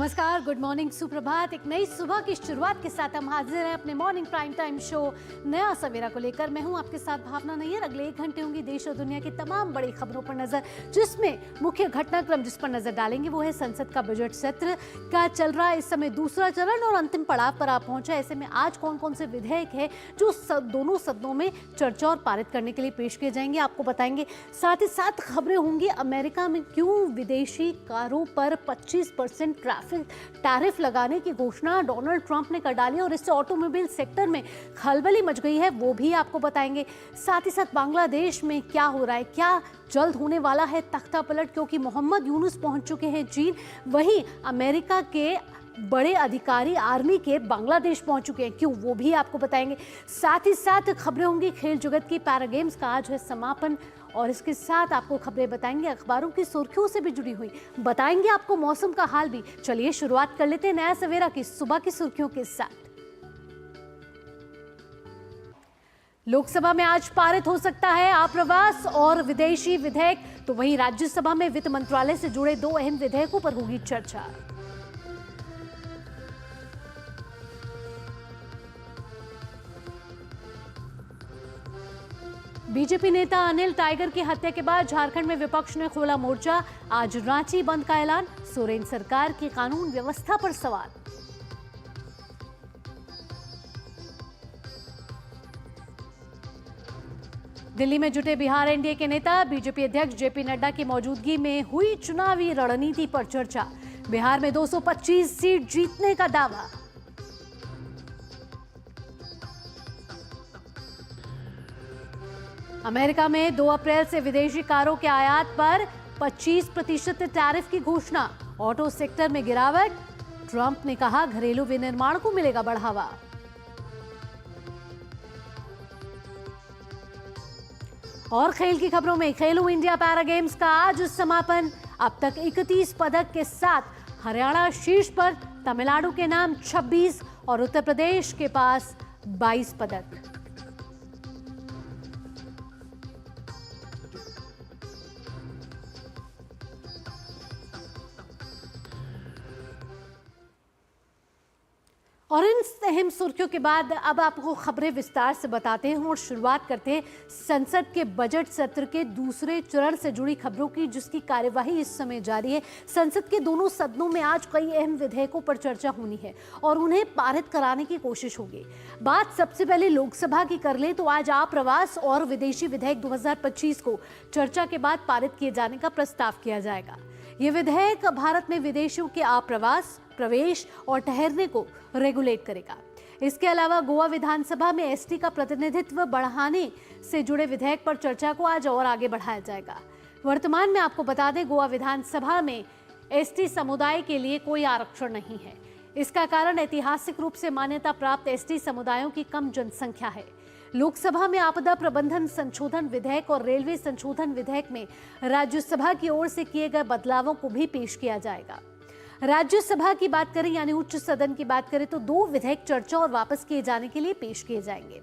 नमस्कार, good morning, सुप्रभात। एक नई सुबह की शुरुआत के साथ हम हाजिर हैं अपने मॉर्निंग प्राइम टाइम शो नया सवेरा को लेकर। मैं हूं आपके साथ भावना नैयर। अगले 1 घंटे होंगी देश और दुनिया की तमाम बड़ी खबरों पर नजर, जिसमें मुख्य घटनाक्रम जिस पर नजर डालेंगे वो है संसद का बजट सत्र का चल रहा है इस समय दूसरा चरण और अंतिम पड़ाव पर आ पहुंचा। ऐसे में आज कौन कौन से विधेयक है जो दोनों सदनों में चर्चा और पारित करने के लिए पेश किए जाएंगे, आपको बताएंगे। साथ ही साथ खबरें होंगी अमेरिका में क्यों विदेशी कारों पर 25% टैरिफ लगाने की घोषणा डोनाल्ड ट्रंप ने कर डाली और इससे ऑटोमोबाइल सेक्टर में खलबली मच गई है, वो भी आपको बताएंगे। साथ ही साथ बांग्लादेश में क्या हो रहा है, क्या जल्द होने वाला है तख्ता पलट, क्योंकि मोहम्मद यूनुस पहुंच चुके हैं चीन। वहीं अमेरिका के बड़े अधिकारी आर्मी के बांग्लादेश पहुंच चुके हैं, क्यों, वो भी आपको बताएंगे। साथ ही साथ खबरें होंगी खेल जगत की। पैरा गेम्स का आज है समापन और इसके साथ आपको खबरें बताएंगे अखबारों की सुर्खियों से भी जुड़ी हुई, बताएंगे आपको मौसम का हाल भी। चलिए शुरुआत कर लेते हैं नया सवेरा की सुबह की सुर्खियों के साथ। लोकसभा में आज पारित हो सकता है आप्रवास और विदेशी विधेयक, तो वहीं राज्यसभा में वित्त मंत्रालय से जुड़े 2 अहम विधेयकों पर होगी चर्चा। बीजेपी नेता अनिल टाइगर की हत्या के बाद झारखंड में विपक्ष ने खोला मोर्चा। आज रांची बंद का ऐलान, सोरेन सरकार की कानून व्यवस्था पर सवाल। दिल्ली में जुटे बिहार एनडीए के नेता, बीजेपी अध्यक्ष जेपी नड्डा की मौजूदगी में हुई चुनावी रणनीति पर चर्चा। बिहार में 225 सीट जीतने का दावा। अमेरिका में 2 अप्रैल से विदेशी कारों के आयात पर 25% टैरिफ की घोषणा। ऑटो सेक्टर में गिरावट, ट्रंप ने कहा घरेलू विनिर्माण को मिलेगा बढ़ावा। और खेल की खबरों में खेलो इंडिया पैरा गेम्स का आज समापन। अब तक 31 पदक के साथ हरियाणा शीर्ष पर, तमिलनाडु के नाम 26 और उत्तर प्रदेश के पास 22 पदक। और इन अहम सुर्खियों के बाद अब आपको खबरें विस्तार से बताते हैं और शुरुआत करते हैं संसद के बजट सत्र के दूसरे चरण से जुड़ी खबरों की, जिसकी कार्यवाही इस समय जारी है। संसद के दोनों सदनों में आज कई अहम विधेयकों पर चर्चा होनी है और उन्हें पारित कराने की कोशिश होगी। बात सबसे पहले लोकसभा की कर लें तो आज आप्रवास और विदेशी विधेयक 2025 को चर्चा के बाद पारित किए जाने का प्रस्ताव किया जाएगा। ये विधेयक भारत में विदेशियों के आप्रवास, प्रवेश और ठहरने को रेगुलेट करेगा। इसके अलावा गोवा विधानसभा में एसटी का प्रतिनिधित्व बढ़ाने से जुड़े विधेयक पर चर्चा को आज और आगे बढ़ाया जाएगा। वर्तमान में आपको बता दें, गोवा विधानसभा में एसटी समुदाय के लिए कोई आरक्षण नहीं है। इसका कारण ऐतिहासिक रूप से मान्यता प्राप्त एसटी समुदायों की कम जनसंख्या है। लोकसभा में आपदा प्रबंधन संशोधन विधेयक और रेलवे संशोधन विधेयक में राज्यसभा की ओर से किए गए बदलावों को भी पेश किया जाएगा। राज्यसभा की बात करें यानी उच्च सदन की बात करें तो 2 विधेयक चर्चा और वापस किए जाने के लिए पेश किए जाएंगे।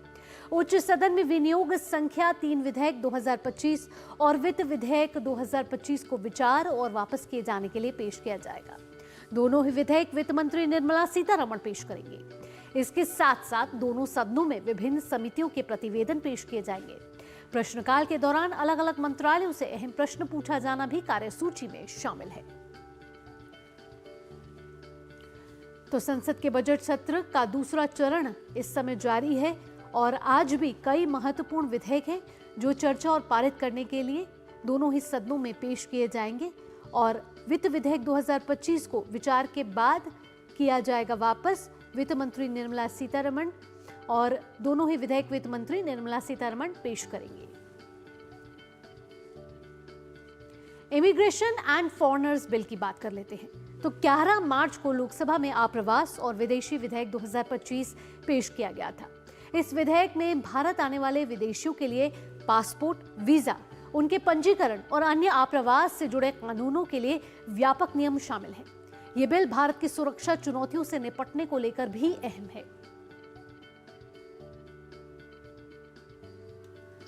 उच्च सदन में विनियोग संख्या 3 विधेयक 2025 और वित्त विधेयक 2025 को विचार और वापस किए जाने के लिए पेश किया जाएगा। दोनों ही विधेयक वित्त मंत्री निर्मला सीतारमण पेश करेंगे। इसके साथ साथ दोनों सदनों में विभिन्न समितियों के प्रतिवेदन पेश किए जाएंगे। प्रश्नकाल के दौरान अलग अलग मंत्रालयों से अहम प्रश्न पूछा जाना भी कार्यसूची में शामिल है। तो संसद के बजट सत्र का दूसरा चरण इस समय जारी है और आज भी कई महत्वपूर्ण विधेयक हैं जो चर्चा और पारित करने के लिए दोनों ही सदनों में पेश किए जाएंगे और वित्त विधेयक 2025 को विचार के बाद किया जाएगा वापस। वित्त मंत्री निर्मला सीतारमण और दोनों ही विधेयक वित्त मंत्री निर्मला सीतारमण पेश करेंगे। इमिग्रेशन एंड फॉरेनर्स बिल की बात कर लेते हैं तो 11 मार्च को लोकसभा में आप्रवास और विदेशी विधेयक 2025 पेश किया गया था। इस विधेयक में भारत आने वाले विदेशियों के लिए पासपोर्ट, वीजा, उनके पंजीकरण और अन्य आप्रवास से जुड़े कानूनों के लिए व्यापक नियम शामिल हैं। ये बिल भारत की सुरक्षा चुनौतियों से निपटने को लेकर भी अहम है।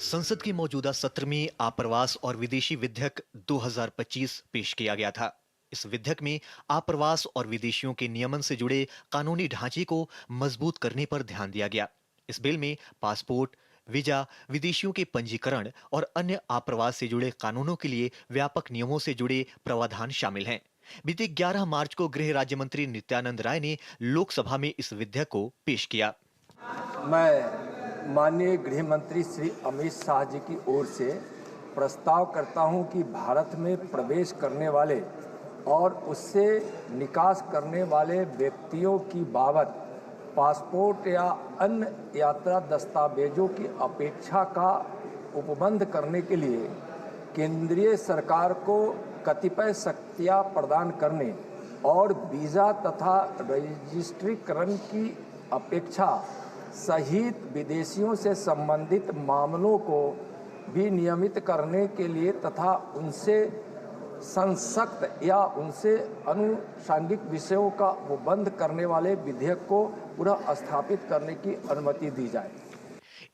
संसद के मौजूदा सत्र में आप्रवास और विदेशी विधेयक 2025 पेश किया गया था। इस विधेयक में आप्रवास और विदेशियों के नियमन से जुड़े कानूनी ढांचे को मजबूत करने पर ध्यान दिया गया। इस बिल में पासपोर्ट, वीजा, विदेशियों के पंजीकरण और अन्य आप्रवास से जुड़े कानूनों के लिए व्यापक नियमों से जुड़े प्रावधान शामिल हैं। बीते 11 मार्च को गृह राज्य मंत्री नित्यानंद राय ने लोकसभा में इस विधेयक को पेश किया। मैं माननीय गृह मंत्री श्री अमित शाह जी की ओर से प्रस्ताव करता हूं कि भारत में प्रवेश करने वाले और उससे निकास करने वाले व्यक्तियों की बाबत पासपोर्ट या अन्य यात्रा दस्तावेजों की अपेक्षा का उपबंध करने के लिए केंद्रीय सरकार को कतिपय शक्तियां प्रदान करने और वीज़ा तथा रजिस्ट्रीकरण की अपेक्षा सहित विदेशियों से संबंधित मामलों को भी नियमित करने के लिए तथा उनसे संसक्त या उनसे अनुषंगिक विषयों का उपबंध करने वाले विधेयक को पुनः स्थापित करने की अनुमति दी जाए।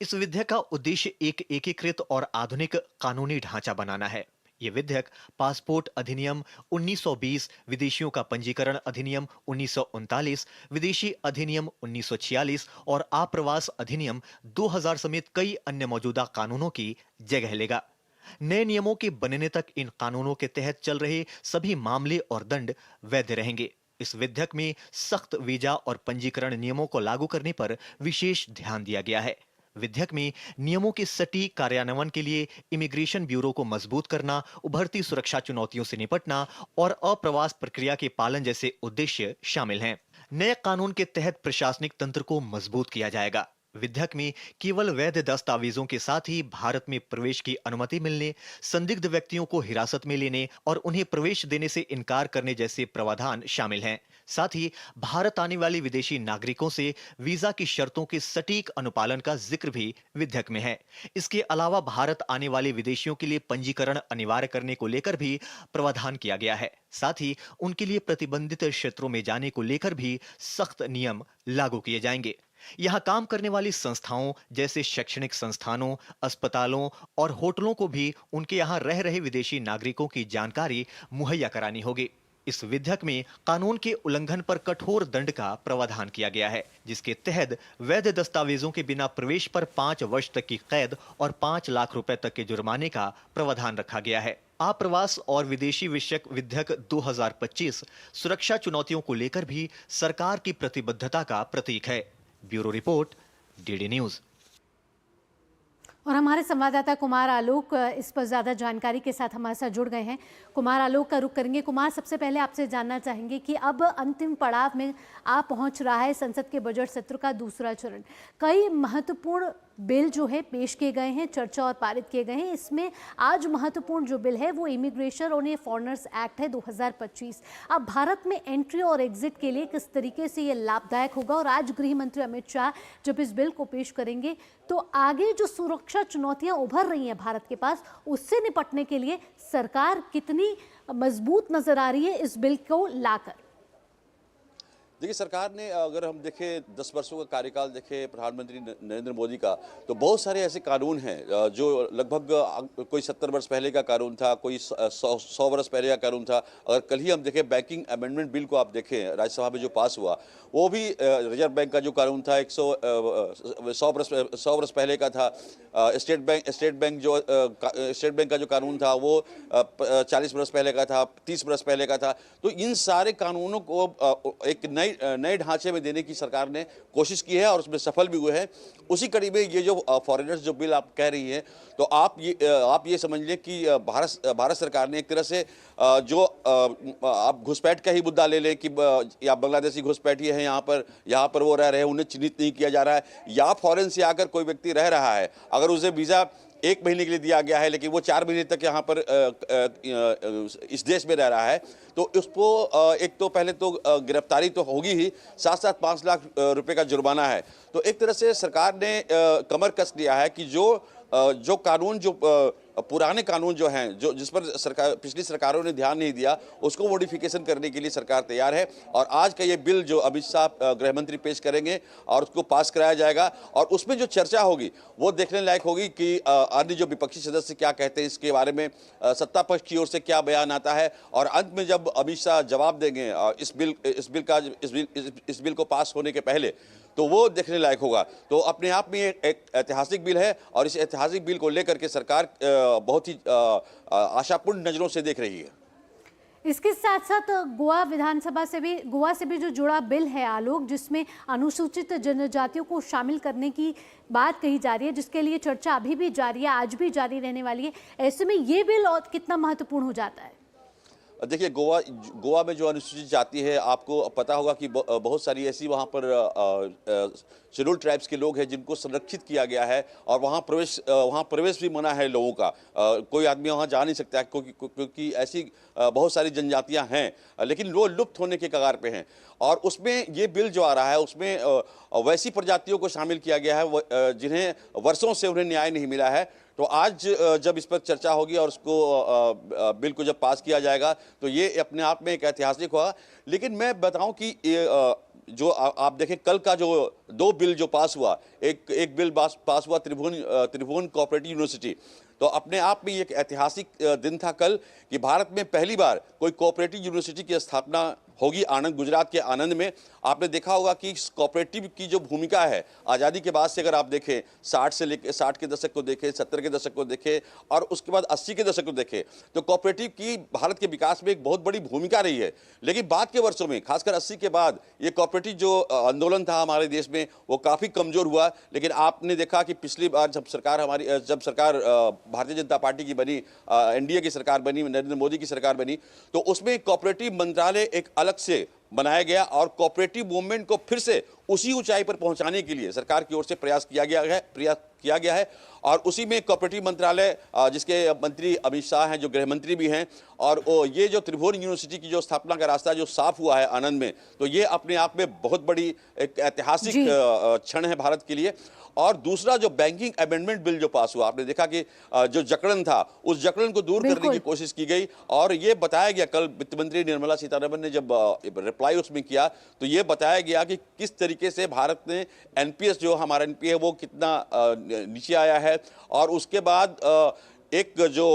इस विधेयक का उद्देश्य एक एकीकृत और आधुनिक कानूनी ढांचा बनाना है। ये विधेयक पासपोर्ट अधिनियम 1920, विदेशियों का पंजीकरण अधिनियम 1939, विदेशी अधिनियम 1946 और आप्रवास अधिनियम 2000 समेत कई अन्य मौजूदा कानूनों की जगह लेगा। नए नियमों के बनने तक इन कानूनों के तहत चल रहे सभी मामले और दंड वैध रहेंगे। इस विधेयक में सख्त वीजा और पंजीकरण नियमों को लागू करने पर विशेष ध्यान दिया गया है। विधेयक में नियमों के सटीक कार्यान्वयन के लिए इमिग्रेशन ब्यूरो को मजबूत करना, उभरती सुरक्षा चुनौतियों से निपटना और अप्रवास प्रक्रिया के पालन जैसे उद्देश्य शामिल हैं। नए कानून के तहत प्रशासनिक तंत्र को मजबूत किया जाएगा। विधेयक में केवल वैध दस्तावेजों के साथ ही भारत में प्रवेश की अनुमति मिलने, संदिग्ध व्यक्तियों को हिरासत में लेने और उन्हें प्रवेश देने से इनकार करने जैसे प्रावधान शामिल हैं। साथ ही भारत आने वाले विदेशी नागरिकों से वीजा की शर्तों के सटीक अनुपालन का जिक्र भी विधेयक में है। इसके अलावा भारत आने वाले विदेशियों के लिए पंजीकरण अनिवार्य करने को लेकर भी प्रावधान किया गया है। साथ ही उनके लिए प्रतिबंधित क्षेत्रों में जाने को लेकर भी सख्त नियम लागू किए जाएंगे। यहाँ काम करने वाली संस्थाओं जैसे शैक्षणिक संस्थानों, अस्पतालों और होटलों को भी उनके यहाँ रह रहे विदेशी नागरिकों की जानकारी मुहैया करानी होगी। इस विधेयक में कानून के उल्लंघन पर कठोर दंड का प्रावधान किया गया है, जिसके तहत वैध दस्तावेजों के बिना प्रवेश पर 5 वर्ष तक की कैद और 5 लाख रुपए तक के जुर्माने का प्रावधान रखा गया है। आप्रवास और विदेशी विषयक विधेयक 2025 सुरक्षा चुनौतियों को लेकर भी सरकार की प्रतिबद्धता का प्रतीक है। Bureau report, DD news. और हमारे संवाददाता कुमार आलोक इस पर ज़्यादा जानकारी के साथ हमारे साथ जुड़ गए हैं। कुमार आलोक का रुख करेंगे। कुमार, सबसे पहले आपसे जानना चाहेंगे कि अब अंतिम पड़ाव में पहुंच रहा है संसद के बजट सत्र का दूसरा चरण। कई महत्वपूर्ण बिल जो है पेश किए गए हैं, चर्चा और पारित किए गए हैं। इसमें आज महत्वपूर्ण जो बिल है वो इमिग्रेशन और फॉरेनर्स एक्ट है 2025। अब भारत में एंट्री और एग्जिट के लिए किस तरीके से ये लाभदायक होगा, और आज गृह मंत्री अमित शाह जब इस बिल को पेश करेंगे तो आगे जो सुरक्षा चुनौतियां उभर रही हैं भारत के पास, उससे निपटने के लिए सरकार कितनी मजबूत नजर आ रही है इस बिल को लाकर? देखिए, सरकार ने अगर हम देखें 10 वर्षों का कार्यकाल देखें प्रधानमंत्री नरेंद्र मोदी का, तो बहुत सारे ऐसे कानून हैं जो लगभग कोई 70 वर्ष पहले का कानून था, कोई 100 वर्ष पहले का कानून था। अगर कल ही हम देखें बैंकिंग अमेंडमेंट बिल को आप देखें राज्यसभा में जो पास हुआ, वो भी रिजर्व बैंक का जो कानून था 100 वर्ष पहले का था। स्टेट बैंक का जो कानून था वो 40 वर्ष पहले का था, 30 वर्ष पहले का था। तो इन सारे कानूनों को एक नए ढांचे में देने की सरकार ने कोशिश की है और उसमें सफल भी हुए हैं। उसी कड़ी में ये जो फॉरेनर्स जो बिल आप कह रही हैं, तो आप ये समझ लें कि भारत सरकार ने एक तरह से जो आप घुसपैठ का ही मुद्दा ले लें कि या बांग्लादेशी घुसपैठी है यहाँ पर वो रह रहे हैं, उन्हें चिन्हित नहीं किया जा रहा है, या फॉरेन से आकर कोई व्यक्ति रह रहा है, अगर उसे वीज़ा 1 महीने के लिए दिया गया है लेकिन वो 4 महीने तक यहाँ पर इस देश में रह रहा है, तो उसको एक तो पहले तो गिरफ्तारी तो होगी ही, साथ साथ 5 लाख रुपए का जुर्माना है। तो एक तरह से सरकार ने कमर कस लिया है कि जो कानून जो पुराने कानून जो हैं, जो जिस पर सरकार पिछली सरकारों ने ध्यान नहीं दिया, उसको मॉडिफिकेशन करने के लिए सरकार तैयार है। और आज का ये बिल जो अमित शाह गृह मंत्री पेश करेंगे और उसको पास कराया जाएगा, और उसमें जो चर्चा होगी वो देखने लायक होगी कि अन्य जो विपक्षी सदस्य क्या कहते हैं इसके बारे में, सत्ता पक्ष की ओर से क्या बयान आता है, और अंत में जब अमित शाह जवाब देंगे इस बिल को पास होने के पहले, तो वो देखने लायक होगा। तो अपने आप में एक ऐतिहासिक बिल है, और इस ऐतिहासिक बिल को लेकर के सरकार बहुत ही आशापूर्ण नजरों से देख रही है। इसके साथ साथ गोवा से भी जो जुड़ा बिल है आलोक, जिसमें अनुसूचित जनजातियों को शामिल करने की बात कही जा रही है, जिसके लिए चर्चा अभी भी जारी है, आज भी जारी रहने वाली है। ऐसे में ये बिल और कितना महत्वपूर्ण हो जाता है? देखिए, गोवा में जो अनुसूचित जाति है, आपको पता होगा कि बहुत सारी ऐसी वहाँ पर शेड्यूल्ड ट्राइब्स के लोग हैं जिनको संरक्षित किया गया है, और वहाँ प्रवेश भी मना है लोगों का। कोई आदमी वहाँ जा नहीं सकता क्योंकि ऐसी बहुत सारी जनजातियाँ हैं, लेकिन वो लुप्त होने के कगार पे हैं। और उसमें ये बिल जो आ रहा है उसमें वैसी प्रजातियों को शामिल किया गया है जिन्हें वर्षों से उन्हें न्याय नहीं मिला है। तो आज जब इस पर चर्चा होगी और उसको बिल को जब पास किया जाएगा, तो ये अपने आप में एक ऐतिहासिक होगा। लेकिन मैं बताऊं कि जो आप देखें, कल का जो 2 बिल जो पास हुआ, एक बिल पास हुआ त्रिभुवन कोऑपरेटिव यूनिवर्सिटी, तो अपने आप में एक ऐतिहासिक दिन था कल कि भारत में पहली बार कोई कोऑपरेटिव यूनिवर्सिटी की स्थापना होगी आनंद, गुजरात के आनंद में। आपने देखा होगा कि कोऑपरेटिव की जो भूमिका है आज़ादी के बाद से, अगर आप देखें 60 के दशक को देखें, 70 के दशक को देखें, और उसके बाद 80 के दशक को देखें, तो कोऑपरेटिव की भारत के विकास में एक बहुत बड़ी भूमिका रही है। लेकिन बाद के वर्षों में, खासकर 80 के बाद, ये कोऑपरेटिव जो आंदोलन था हमारे देश में, वो काफ़ी कमज़ोर हुआ। लेकिन आपने देखा कि पिछली बार जब सरकार भारतीय जनता पार्टी की बनी, एनडीए की सरकार बनी, नरेंद्र मोदी की सरकार बनी, तो उसमें कोऑपरेटिव मंत्रालय एक अलग से बनाया गया, और कोऑपरेटिव मूवमेंट को फिर से उसी ऊंचाई पर पहुंचाने के लिए सरकार की ओर से प्रयास किया गया है। और उसी में कोऑपरेटिव मंत्रालय, जिसके मंत्री अमित शाह हैं, जो गृह मंत्री भी हैं, और ये जो त्रिभुवन यूनिवर्सिटी की जो स्थापना का रास्ता जो साफ हुआ है आनंद में, तो ये अपने आप में बहुत बड़ी एक ऐतिहासिक क्षण है भारत के लिए। और दूसरा, जो बैंकिंग अमेंडमेंट बिल जो पास हुआ, आपने देखा कि जो जकड़न था, उस जकड़न को दूर करने की कोशिश की गई, और ये बताया गया, कल वित्त मंत्री निर्मला सीतारमण ने जब रिप्लाई उसमें किया, तो ये बताया गया कि किस तरीके से भारत ने एनपीएस, जो हमारा एनपीए है, वो कितना नीचे आया है। और उसके बाद एक जो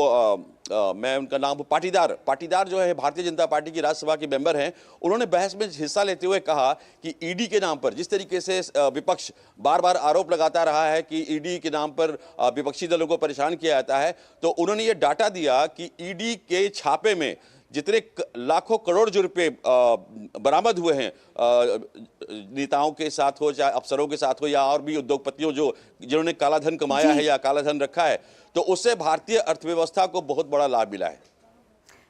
मैं उनका नाम, पाटीदार जो है, भारतीय जनता पार्टी की राज्यसभा के मेंबर हैं, उन्होंने बहस में हिस्सा लेते हुए कहा कि ईडी के नाम पर जिस तरीके से विपक्ष बार बार आरोप लगाता रहा है कि ईडी के नाम पर विपक्षी दलों को परेशान किया जाता है, तो उन्होंने ये डाटा दिया कि ईडी के छापे में जितने लाखों करोड़ जो रुपए बरामद हुए हैं, नेताओं के साथ हो, चाहे अफसरों के साथ हो, या और भी उद्योगपतियों जिन्होंने काला धन कमाया है या काला धन रखा है, तो उससे भारतीय अर्थव्यवस्था को बहुत बड़ा लाभ मिला है।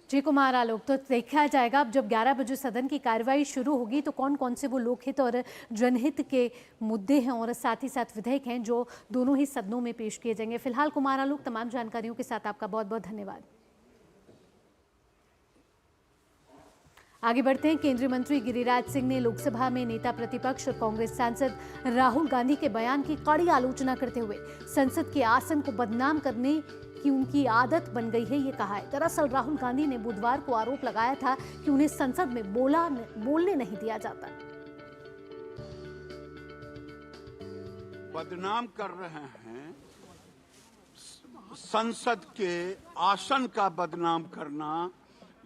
जी कुमार आलोक, तो देखा जाएगा अब जब 11 बजे सदन की कार्यवाही शुरू होगी तो कौन कौन से वो लोकहित और जनहित के मुद्दे हैं और साथ ही साथ विधेयक हैं जो दोनों ही सदनों में पेश किए जाएंगे। फिलहाल कुमार आलोक, तमाम जानकारियों के साथ आपका बहुत बहुत धन्यवाद। आगे बढ़ते हैं। केंद्रीय मंत्री गिरिराज सिंह ने लोकसभा में नेता प्रतिपक्ष और कांग्रेस सांसद राहुल गांधी के बयान की कड़ी आलोचना करते हुए संसद के आसन को बदनाम करने की उनकी आदत बन गई है, ये कहा है। दरअसल राहुल गांधी ने बुधवार को आरोप लगाया था कि उन्हें संसद में बोलने नहीं दिया जाता। बदनाम कर रहे हैं, संसद के आसन का बदनाम करना,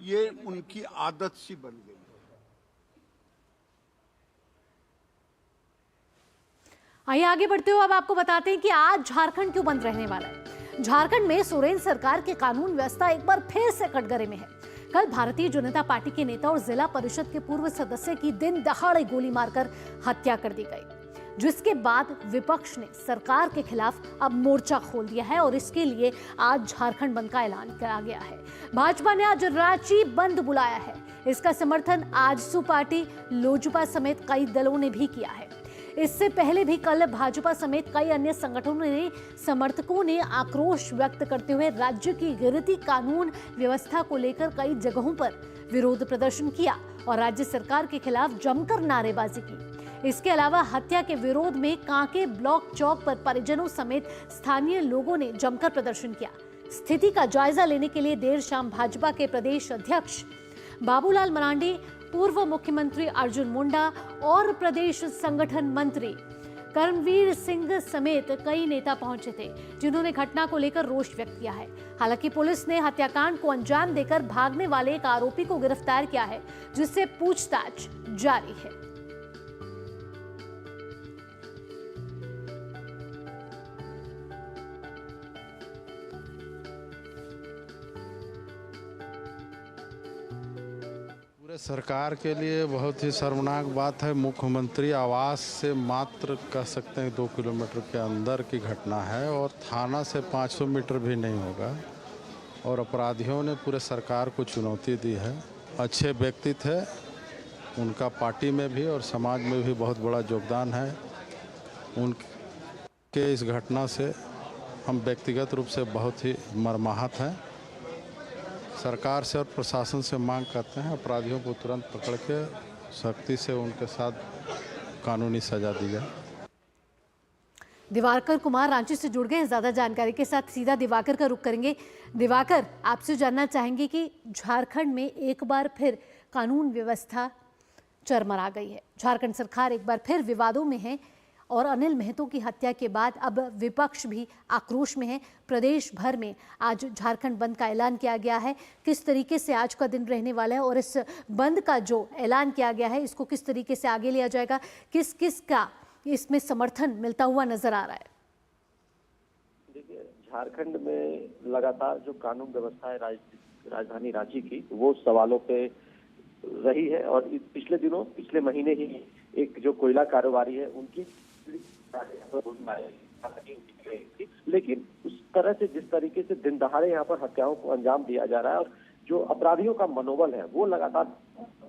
ये उनकी आदत सी बन गई। आइए आगे बढ़ते हुए अब आपको बताते हैं कि आज झारखंड क्यों बंद रहने वाला है। झारखंड में सोरेन सरकार की कानून व्यवस्था एक बार फिर से कटघरे में है। कल भारतीय जनता पार्टी के नेता और जिला परिषद के पूर्व सदस्य की दिन दहाड़े गोली मारकर हत्या कर दी गई, जिसके बाद विपक्ष ने सरकार के खिलाफ अब मोर्चा खोल दिया है और इसके लिए आज झारखंड बंद का ऐलान किया गया है। भाजपा ने आज रांची बंद बुलाया है। इसका समर्थन आजसू पार्टी, लोजपा समेत कई दलों ने भी किया है। इससे पहले भी कल भाजपा समेत कई अन्य संगठनों ने समर्थकों ने आक्रोश व्यक्त करते हुए राज्य की गिरती कानून व्यवस्था को लेकर कई जगहों पर विरोध प्रदर्शन किया और राज्य सरकार के खिलाफ जमकर नारेबाजी की। इसके अलावा हत्या के विरोध में कांके ब्लॉक चौक पर परिजनों समेत स्थानीय लोगों ने जमकर प्रदर्शन किया। स्थिति का जायजा लेने के लिए देर शाम भाजपा के प्रदेश अध्यक्ष बाबूलाल मरांडी, पूर्व मुख्यमंत्री अर्जुन मुंडा और प्रदेश संगठन मंत्री कर्मवीर सिंह समेत कई नेता पहुंचे थे, जिन्होंने घटना को लेकर रोष व्यक्त किया है। हालांकि पुलिस ने हत्याकांड को अंजाम देकर भागने वाले एक आरोपी को गिरफ्तार किया है, जिससे पूछताछ जारी है। सरकार के लिए बहुत ही शर्मनाक बात है। मुख्यमंत्री आवास से मात्र कह सकते हैं 2 किलोमीटर के अंदर की घटना है और थाना से 500 मीटर भी नहीं होगा, और अपराधियों ने पूरे सरकार को चुनौती दी है। अच्छे व्यक्ति थे, उनका पार्टी में भी और समाज में भी बहुत बड़ा योगदान है। उनके इस घटना से हम व्यक्तिगत रूप से बहुत ही मर्माहत हैं। सरकार से और प्रशासन से मांग करते हैं अपराधियों को तुरंत पकड़ के सख्ती से उनके साथ कानूनी सजा दी जाए। दिवाकर कुमार रांची से जुड़ गए हैं ज्यादा जानकारी के साथ। सीधा दिवाकर का रुख करेंगे। दिवाकर, आपसे जानना चाहेंगे कि झारखंड में एक बार फिर कानून व्यवस्था चरमरा गई है। झारखंड सरकार एक बार फिर विवादों में है और अनिल महतो की हत्या के बाद अब विपक्ष भी आक्रोश में है। प्रदेश भर में आज झारखंड बंद का ऐलान किया गया है। किस तरीके से आज का दिन रहने वाला है और इस बंद का जो ऐलान किया गया है इसको किस तरीके से आगे लिया जाएगा, किस किस का इसमें समर्थन मिलता हुआ नजर आ रहा है? देखिए, झारखंड में लगातार जो कानून व्यवस्था है राजधानी रांची की, वो सवालों पे रही है और पिछले महीने ही एक जो कोयला कारोबारी है उनकी, लेकिन उस तरह से जिस तरीके से दिन दहाड़े यहाँ पर हत्याओं को अंजाम दिया जा रहा है और जो अपराधियों का मनोबल है वो लगातार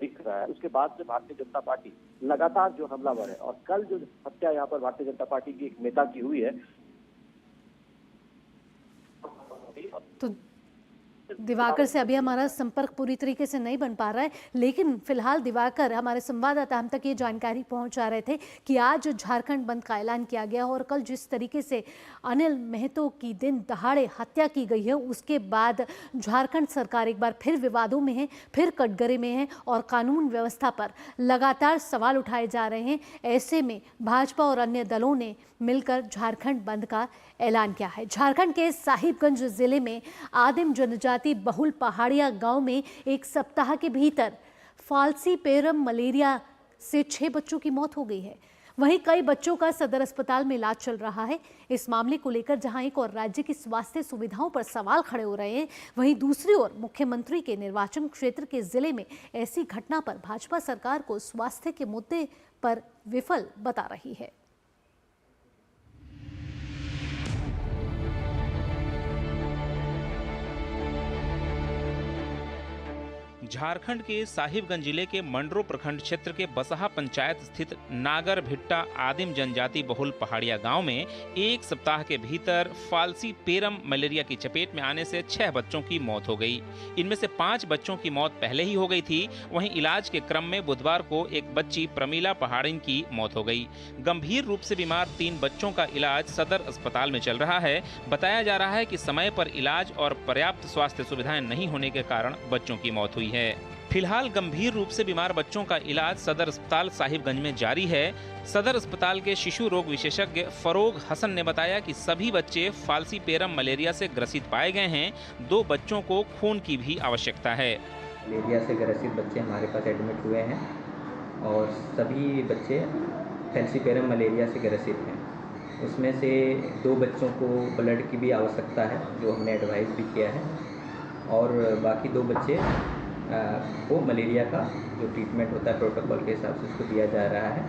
दिख रहा है। उसके बाद से भारतीय जनता पार्टी लगातार जो हमलावर है, और कल जो हत्या यहाँ पर भारतीय जनता पार्टी की एक नेता की हुई है, तो दिवाकर से अभी हमारा संपर्क पूरी तरीके से नहीं बन पा रहा है, लेकिन फिलहाल दिवाकर, हमारे संवाददाता हम तक ये जानकारी पहुंचा रहे थे कि आज झारखंड बंद का ऐलान किया गया और कल जिस तरीके से अनिल महतो की दिन दहाड़े हत्या की गई है उसके बाद झारखंड सरकार एक बार फिर विवादों में है, फिर कटघरे में है और कानून व्यवस्था पर लगातार सवाल उठाए जा रहे हैं। ऐसे में भाजपा और अन्य दलों ने मिलकर झारखंड बंद का ऐलान किया है। झारखंड के साहिबगंज जिले में आदिम जनजाति बहुल पहाड़िया गांव में एक सप्ताह के भीतर फाल्सीपेरम मलेरिया से 6 बच्चों की मौत हो गई है। वहीं कई बच्चों का सदर अस्पताल में इलाज चल रहा है। इस मामले को लेकर जहां एक और राज्य की स्वास्थ्य सुविधाओं पर सवाल खड़े हो रहे हैं, वहीं दूसरी ओर मुख्यमंत्री के निर्वाचन क्षेत्र के जिले में ऐसी घटना पर भाजपा सरकार को स्वास्थ्य के मुद्दे पर विफल बता रही है। झारखंड के साहिबगंज जिले के मंडरो प्रखंड क्षेत्र के बसहा पंचायत स्थित नागर भिट्टा आदिम जनजाति बहुल पहाड़िया गांव में एक सप्ताह के भीतर फाल्सीपेरम मलेरिया की चपेट में आने से 6 बच्चों की मौत हो गई। इनमें से 5 बच्चों की मौत पहले ही हो गई थी। वहीं इलाज के क्रम में बुधवार को एक बच्ची प्रमीला पहाड़िन की मौत हो गई। गंभीर रूप से बीमार 3 बच्चों का इलाज सदर अस्पताल में चल रहा है। बताया जा रहा है कि समय पर इलाज और पर्याप्त स्वास्थ्य सुविधाएं नहीं होने के कारण बच्चों की मौत हुई है। फिलहाल गंभीर रूप से बीमार बच्चों का इलाज सदर अस्पताल साहिबगंज में जारी है। सदर अस्पताल के शिशु रोग विशेषज्ञ फरोग हसन ने बताया कि सभी बच्चे फाल्सीपेरम मलेरिया से ग्रसित पाए गए हैं। 2 बच्चों को खून की भी आवश्यकता है। मलेरिया से ग्रसित बच्चे हमारे पास एडमिट हुए हैं और सभी बच्चे फाल्सीपेरम मलेरिया से ग्रसित हैं। उसमें से 2 बच्चों को ब्लड की भी आवश्यकता है, जो हमने एडवाइस भी किया है, और बाकी 2 बच्चे को मलेरिया का जो ट्रीटमेंट होता है प्रोटोकॉल के हिसाब से उसको दिया जा रहा है।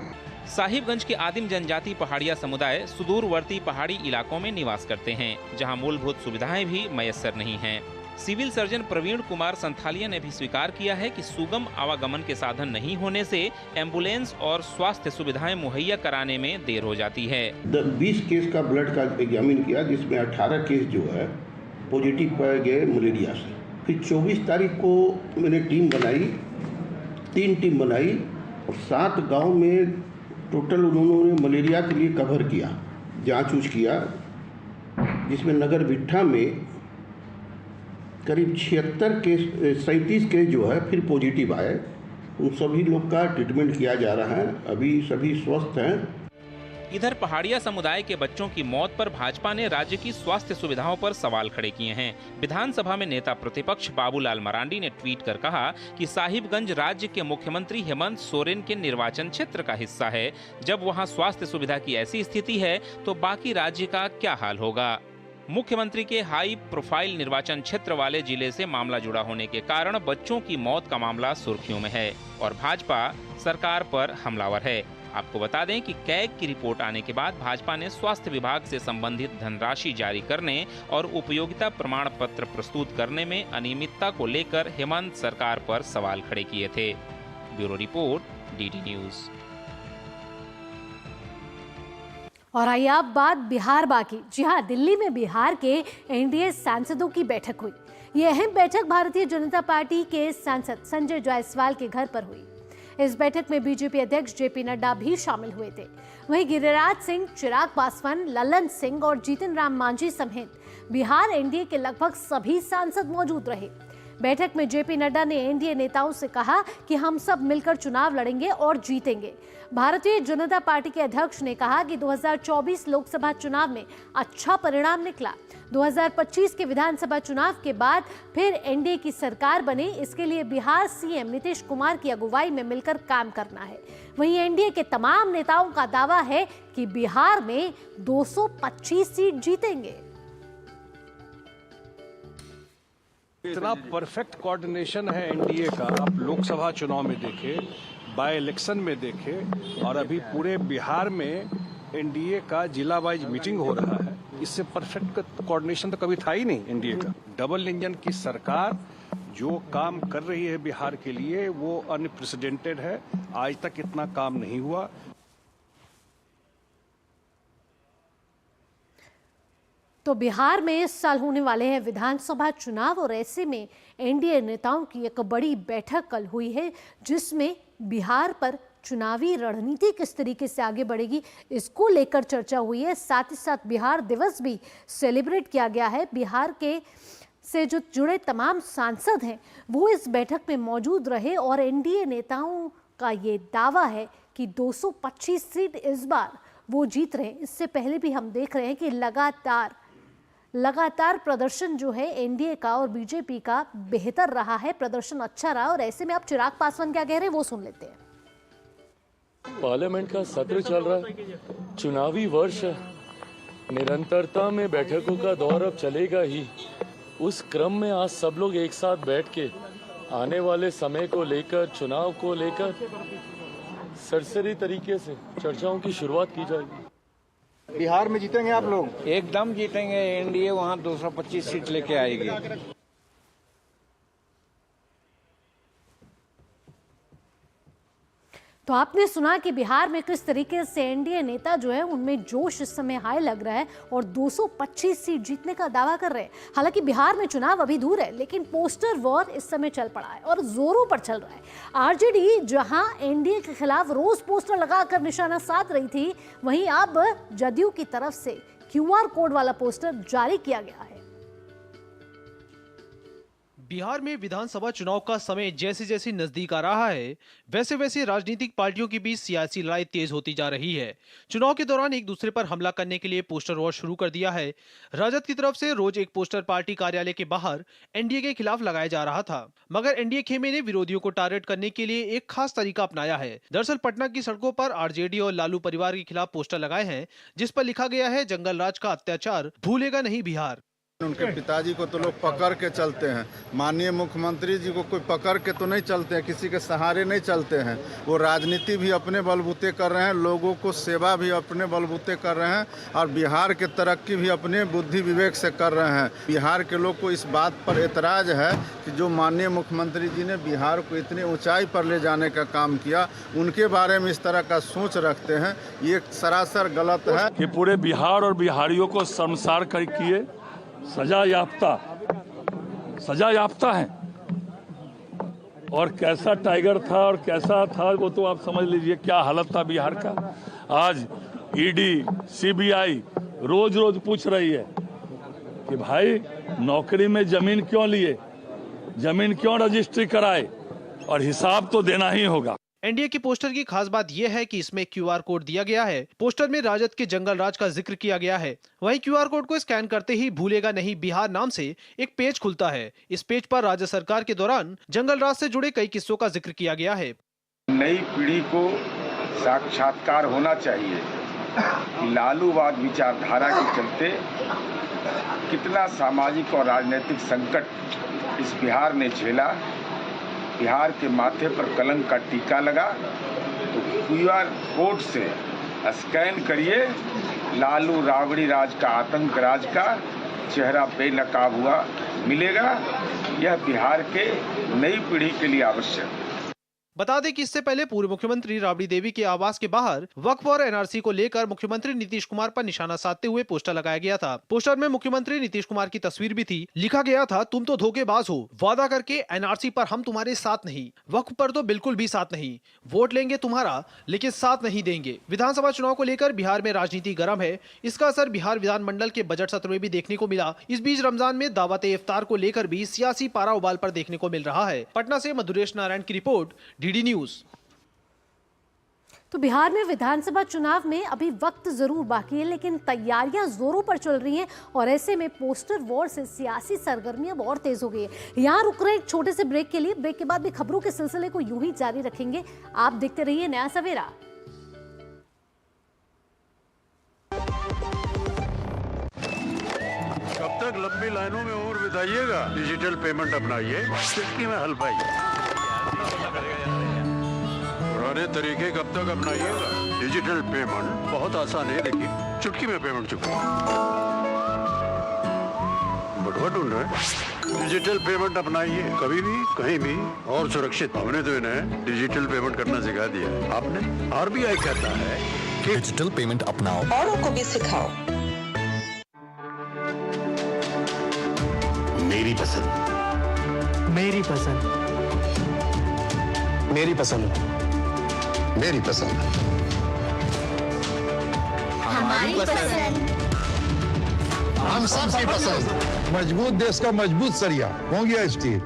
साहिबगंज के आदिम जनजाति पहाड़िया समुदाय सुदूरवर्ती पहाड़ी इलाकों में निवास करते हैं, जहां मूलभूत सुविधाएं भी मयस्सर नहीं हैं। सिविल सर्जन प्रवीण कुमार संथालिया ने भी स्वीकार किया है कि सुगम आवागमन के साधन नहीं होने से एम्बुलेंस और स्वास्थ्य सुविधाएं मुहैया कराने में देर हो जाती है। 20 केस का ब्लड का एग्जामिन किया, जिसमें 18 केस जो है पॉजिटिव पाए गए मलेरिया से। फिर 24 तारीख को मैंने टीम बनाई, 3 टीम बनाई और 7 गांव में टोटल उन्होंने मलेरिया के लिए कवर किया, जांच किया, जिसमें नगर भिट्ठा में करीब 76 केस 37 केस जो है फिर पॉजिटिव आए। उन सभी लोग का ट्रीटमेंट किया जा रहा है, अभी सभी स्वस्थ हैं। इधर पहाड़िया समुदाय के बच्चों की मौत पर भाजपा ने राज्य की स्वास्थ्य सुविधाओं पर सवाल खड़े किए हैं। विधानसभा में नेता प्रतिपक्ष बाबूलाल मरांडी ने ट्वीट कर कहा कि साहिबगंज राज्य के मुख्यमंत्री हेमंत सोरेन के निर्वाचन क्षेत्र का हिस्सा है। जब वहां स्वास्थ्य सुविधा की ऐसी स्थिति है तो बाकी राज्य का क्या हाल होगा। मुख्यमंत्री के हाई प्रोफाइल निर्वाचन क्षेत्र वाले जिले से मामला जुड़ा होने के कारण बच्चों की मौत का मामला सुर्खियों में है और भाजपा सरकार पर हमलावर है। आपको बता दें कि कैग की रिपोर्ट आने के बाद भाजपा ने स्वास्थ्य विभाग से संबंधित धनराशि जारी करने और उपयोगिता प्रमाण पत्र प्रस्तुत करने में अनियमितता को लेकर हेमंत सरकार पर सवाल खड़े किए थे। Bureau report, DD news. और आइए अब बात बिहार बाकी। जी हाँ, दिल्ली में बिहार के एनडीए सांसदों की बैठक हुई। ये अहम बैठक भारतीय जनता पार्टी के सांसद संजय जायसवाल के घर पर हुई। इस बैठक में बीजेपी अध्यक्ष जेपी नड्डा भी शामिल हुए थे। वहीं गिरिराज सिंह, चिराग पासवान, ललन सिंह और जीतन राम मांझी समेत बिहार एनडीए के लगभग सभी सांसद मौजूद रहे। बैठक में जेपी नड्डा ने एनडीए नेताओं से कहा कि हम सब मिलकर चुनाव लड़ेंगे और जीतेंगे। भारतीय जनता पार्टी के अध्यक्ष ने कहा कि 2024 लोकसभा चुनाव में अच्छा परिणाम निकला। 2025 के विधानसभा चुनाव के बाद फिर एनडीए की सरकार बने, इसके लिए बिहार सीएम नीतीश कुमार की अगुवाई में मिलकर काम करना है। वहीं एनडीए के तमाम नेताओं का दावा है कि बिहार में 225 सीट जीतेंगे। इतना परफेक्ट कोऑर्डिनेशन है एनडीए का, आप लोकसभा चुनाव में देखें, बाय इलेक्शन में देखें और अभी पूरे बिहार में एनडीए का जिला वाइज मीटिंग हो रहा है। इससे परफेक्ट कोऑर्डिनेशन तो कभी था ही नहीं एनडीए का। डबल इंजन की सरकार जो काम कर रही है बिहार के लिए वो अनप्रेसिडेंटेड है। आज तक इतना काम नहीं हुआ। तो बिहार में इस साल होने वाले हैं विधानसभा चुनाव और ऐसे में एनडीए नेताओं की एक बड़ी बैठक कल हुई है जिसमें बिहार पर चुनावी रणनीति किस तरीके से आगे बढ़ेगी इसको लेकर चर्चा हुई है। साथ ही साथ बिहार दिवस भी सेलिब्रेट किया गया है। बिहार के से जो जुड़े तमाम सांसद हैं वो इस बैठक में मौजूद रहे और एनडीए नेताओं का ये दावा है कि 225 सीट इस बार वो जीत रहे हैं। इससे पहले भी हम देख रहे हैं कि लगातार प्रदर्शन जो है एनडीए का और बीजेपी का बेहतर रहा है, प्रदर्शन अच्छा रहा। और ऐसे में आप चिराग पासवान क्या कह रहे हैं वो सुन लेते हैं। पार्लियामेंट का सत्र चल रहा है, चुनावी वर्ष है, निरंतरता में बैठकों का दौर अब चलेगा ही। उस क्रम में आज सब लोग एक साथ बैठ के आने वाले समय को लेकर, चुनाव को लेकर सरसरी तरीके से चर्चाओं की शुरुआत की जाएगी। बिहार में जीतेंगे आप लोग? एकदम जीतेंगे। एनडीए वहां 225 सीट लेके आएगी। तो आपने सुना कि बिहार में किस तरीके से एनडीए नेता जो है उनमें जोश इस समय हाई लग रहा है और 225 सीट जीतने का दावा कर रहे हैं। हालांकि बिहार में चुनाव अभी दूर है लेकिन पोस्टर वॉर इस समय चल पड़ा है और जोरों पर चल रहा है। आरजेडी जहां एनडीए के खिलाफ रोज पोस्टर लगाकर निशाना साध रही थी, वहीं अब जदयू की तरफ से क्यूआर कोड वाला पोस्टर जारी किया गया है। बिहार में विधानसभा चुनाव का समय जैसे जैसे नजदीक आ रहा है वैसे वैसे राजनीतिक पार्टियों के बीच सियासी लड़ाई तेज होती जा रही है। चुनाव के दौरान एक दूसरे पर हमला करने के लिए पोस्टर वॉर शुरू कर दिया है। राजद की तरफ से रोज एक पोस्टर पार्टी कार्यालय के बाहर एनडीए के खिलाफ लगाया जा रहा था, मगर एनडीए खेमे ने विरोधियों को टारगेट करने के लिए एक खास तरीका अपनाया है। दरअसल पटना की सड़कों पर आरजेडी और लालू परिवार के खिलाफ पोस्टर लगाए हैं जिस पर लिखा गया है, जंगल राज का अत्याचार भूलेगा नहीं बिहार। उनके पिताजी को तो लोग पकड़ के चलते हैं, माननीय मुख्यमंत्री जी को कोई पकड़ के तो नहीं चलते हैं, किसी के सहारे नहीं चलते हैं। वो राजनीति भी अपने बलबूते कर रहे हैं, लोगों को सेवा भी अपने बलबूते कर रहे हैं और बिहार की तरक्की भी अपने बुद्धि विवेक से कर रहे हैं। बिहार के लोग को इस बात पर एतराज है कि जो माननीय मुख्यमंत्री जी ने बिहार को इतनी ऊंचाई पर ले जाने का काम किया, उनके बारे में इस तरह का सोच रखते हैं, ये सरासर गलत है। कि पूरे बिहार और बिहारियों को शर्मसार किए, सजा याफ्ता है। और कैसा टाइगर था और कैसा था वो तो आप समझ लीजिए क्या हालत था बिहार का। आज ईडी, सीबीआई रोज रोज पूछ रही है कि भाई नौकरी में जमीन क्यों लिए, जमीन क्यों रजिस्ट्री कराए, और हिसाब तो देना ही होगा। एनडीए की पोस्टर की खास बात यह है कि इसमें क्यूआर कोड दिया गया है। पोस्टर में राजद के जंगल राज का जिक्र किया गया है। वहीं क्यूआर कोड को स्कैन करते ही भूलेगा नहीं बिहार नाम से एक पेज खुलता है। इस पेज पर राज्य सरकार के दौरान जंगल राज से जुड़े कई किस्सों का जिक्र किया गया है। नई पीढ़ी को साक्षात्कार होना चाहिए कि लालूवाद विचारधारा के चलते कितना सामाजिक और राजनीतिक संकट इस बिहार ने झेला। बिहार के माथे पर कलंक का टीका लगा, तो क्यूआर कोड से स्कैन करिए, लालू राबड़ी राज का, आतंक राज का चेहरा बेनकाब हुआ मिलेगा। यह बिहार के नई पीढ़ी के लिए आवश्यक। बता दें कि इससे पहले पूर्व मुख्यमंत्री राबड़ी देवी के आवास के बाहर वक्फ और एनआरसी को लेकर मुख्यमंत्री नीतीश कुमार पर निशाना साधते हुए पोस्टर लगाया गया था। पोस्टर में मुख्यमंत्री नीतीश कुमार की तस्वीर भी थी। लिखा गया था, तुम तो धोखेबाज हो, वादा करके एनआरसी पर हम तुम्हारे साथ नहीं, वक्फ पर तो बिल्कुल भी साथ नहीं, वोट लेंगे तुम्हारा लेकिन साथ नहीं देंगे। विधानसभा चुनाव को लेकर बिहार में राजनीति गर्म है। इसका असर बिहार विधानमंडल के बजट सत्र में भी देखने को मिला। इस बीच रमजान में दावत इफ्तार को लेकर भी सियासी पारा उबाल पर देखने को मिल रहा है। पटना से मधुरेश नारायण की रिपोर्ट, डीडी न्यूज। तो बिहार में विधानसभा चुनाव में अभी वक्त जरूर बाकी है, लेकिन तैयारियां जोरों पर चल रही हैं और ऐसे में पोस्टर वॉर से सियासी सरगर्मी अब और तेज हो गई है। यहां रुक रहे एक छोटे से ब्रेक के लिए। ब्रेक के बाद भी खबरों के सिलसिले को यूं ही जारी रखेंगे। आप देखते रहिए नया सवेरा। कब तक लंबी लाइनों में उम्र बिताइएगा? डिजिटल पेमेंट अपनाइए, चुटकी में हल पाइए। पुराने तरीके कब तक अपनाइएगा? डिजिटल पेमेंट बहुत आसान है, देखिए चुटकी में पेमेंट चुका। बटुआ ढूंढ रहे? डिजिटल पेमेंट अपनाइए, कभी भी कहीं भी और सुरक्षित। हमने तो इन्हें डिजिटल पेमेंट करना सिखा दिया। आपने? आरबीआई कहता है कि डिजिटल पेमेंट अपनाओ, औरों को भी सिखाओ। मेरी पसंद, मेरी पसंद, मेरी पसंद, मेरी पसंद, हमारी पसंद, हम सबकी पसंद। मजबूत देश का मजबूत सरिया हो गया स्टील।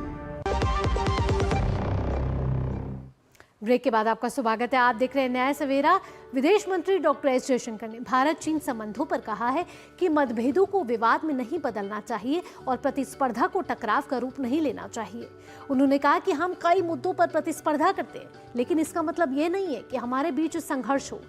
ब्रेक के बाद आपका स्वागत है। आप देख रहे हैं नया सवेरा। विदेश मंत्री डॉक्टर एस जयशंकर ने भारत चीन संबंधों पर कहा है कि मतभेदों को विवाद में नहीं बदलना चाहिए और प्रतिस्पर्धा को टकराव का रूप नहीं लेना चाहिए। उन्होंने कहा कि हम कई मुद्दों पर प्रतिस्पर्धा करते हैं, लेकिन इसका मतलब ये नहीं है कि हमारे बीच संघर्ष हो।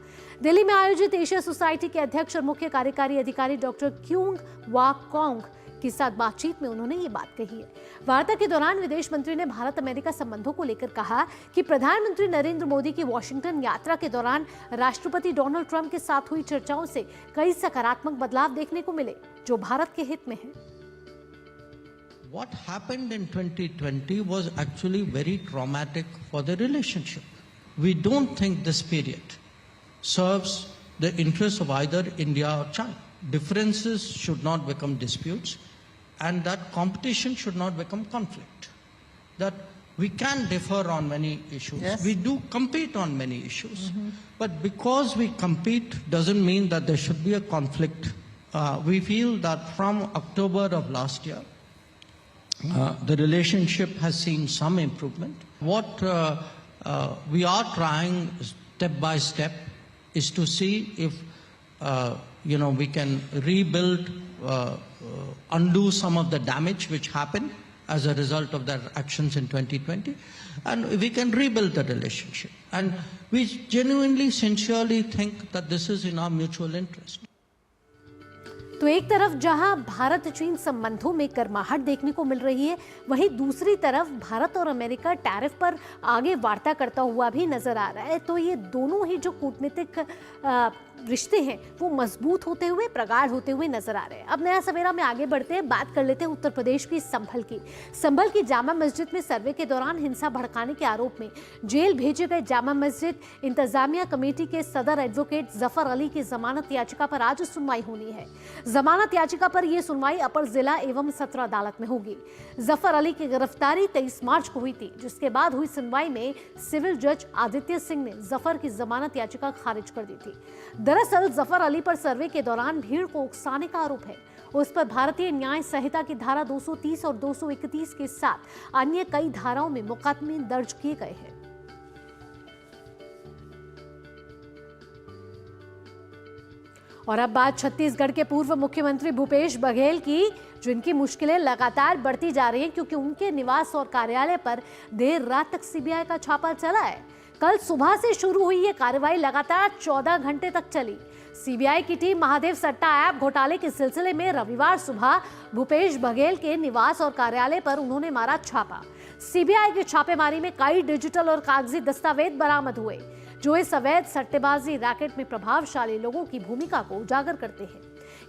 दिल्ली में आयोजित एशिया सोसाइटी के अध्यक्ष और मुख्य कार्यकारी अधिकारी डॉक्टर क्यूंग वा कॉन्ग के साथ बातचीत में उन्होंने ये बात कही है। वार्ता के दौरान विदेश मंत्री ने भारत अमेरिका संबंधों को लेकर कहा कि प्रधानमंत्री नरेंद्र मोदी की वॉशिंगटन यात्रा के दौरान राष्ट्रपति डोनाल्ड ट्रंप के साथ हुई चर्चाओं से कई सकारात्मक बदलाव देखने को मिले, जो भारत के हित में है। What happened in 2020 was actually very traumatic for the relationship. We don't think this period serves the interests of either India or China. Differences should not become disputes, and that competition should not become conflict. That we can differ on many issues. Yes. We do compete on many issues. But because we compete doesn't mean that there should be a conflict. We feel that from October of last year, the relationship has seen some improvement. What we are trying step by step is to see if we can rebuild, undo some of the damage which happened as a result of their actions in 2020, and we can rebuild the relationship. And we genuinely, sincerely think that this is in our mutual interest. तो एक तरफ जहां भारत चीन संबंधों में गर्माहट देखने को मिल रही है, वहीं दूसरी तरफ भारत और अमेरिका टैरिफ पर आगे वार्ता करता हुआ भी नजर आ रहा है। तो ये दोनों ही जो कूटनीतिक रिश्ते हैं वो मजबूत होते हुए, प्रगाढ़ होते हुए नजर आ रहे हैं। अब नया सवेरा में आगे बढ़ते हैं, बात कर लेते हैं उत्तर प्रदेश की संभल की। संभल की जामा मस्जिद में सर्वे के दौरान हिंसा भड़काने के आरोप में जेल भेजे गए जामा मस्जिद इंतजामिया कमेटी के सदर एडवोकेट जफर अली की जमानत याचिका पर आज सुनवाई होनी है। जमानत याचिका पर यह सुनवाई अपर जिला एवं सत्र अदालत में होगी। जफर अली की गिरफ्तारी 23 मार्च को हुई थी, जिसके बाद हुई सुनवाई में सिविल जज आदित्य सिंह ने जफर की जमानत याचिका खारिज कर दी थी। दरअसल जफर अली पर सर्वे के दौरान भीड़ को उकसाने का आरोप है उस पर भारतीय न्याय संहिता की धारा 230 और 231 के साथ अन्य कई धाराओं में मुकदमे दर्ज किए गए हैं। और अब बात छत्तीसगढ़ के पूर्व मुख्यमंत्री भूपेश बघेल की, जिनकी मुश्किलें लगातार बढ़ती जा रही हैं क्योंकि उनके निवास और कार्यालय पर देर रात तक सीबीआई का छापा चला है। कल सुबह से शुरू हुई ये कार्रवाई लगातार 14 घंटे तक चली। सीबीआई की टीम महादेव सट्टा ऐप घोटाले के सिलसिले में रविवार सुबह भूपेश बघेल के निवास और कार्यालय पर उन्होंने मारा छापा। सीबीआई की छापेमारी में कई डिजिटल और कागजी दस्तावेज बरामद हुए जो इस अवैध सट्टेबाजी रैकेट में प्रभावशाली लोगों की भूमिका को उजागर करते हैं।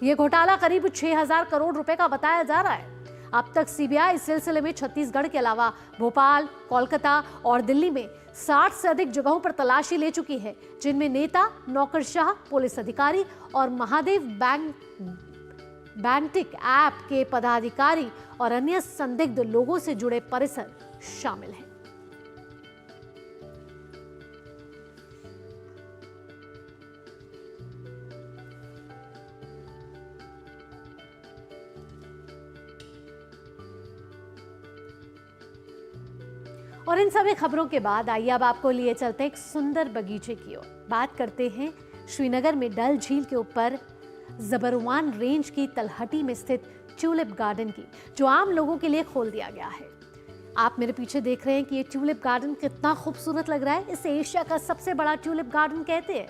ये घोटाला करीब 6,000 करोड़ रुपए का बताया जा रहा है। अब तक सीबीआई इस सिलसिले में छत्तीसगढ़ के अलावा भोपाल, कोलकाता और दिल्ली में 60 से अधिक जगहों पर तलाशी ले चुकी है, जिनमें नेता, नौकरशाह, पुलिस अधिकारी और महादेव बैंटिक ऐप के पदाधिकारी और अन्य संदिग्ध लोगों से जुड़े परिसर शामिल हैं। और इन सभी खबरों के बाद आइए अब आपको लिए चलते हैं एक सुंदर बगीचे की ओर। बात करते हैं श्रीनगर में डल झील के ऊपर जबरवान रेंज की तलहटी में स्थित ट्यूलिप गार्डन की, जो आम लोगों के लिए खोल दिया गया है। आप मेरे पीछे देख रहे हैं कि ये ट्यूलिप गार्डन कितना खूबसूरत लग रहा है। इसे एशिया का सबसे बड़ा ट्यूलिप गार्डन कहते हैं।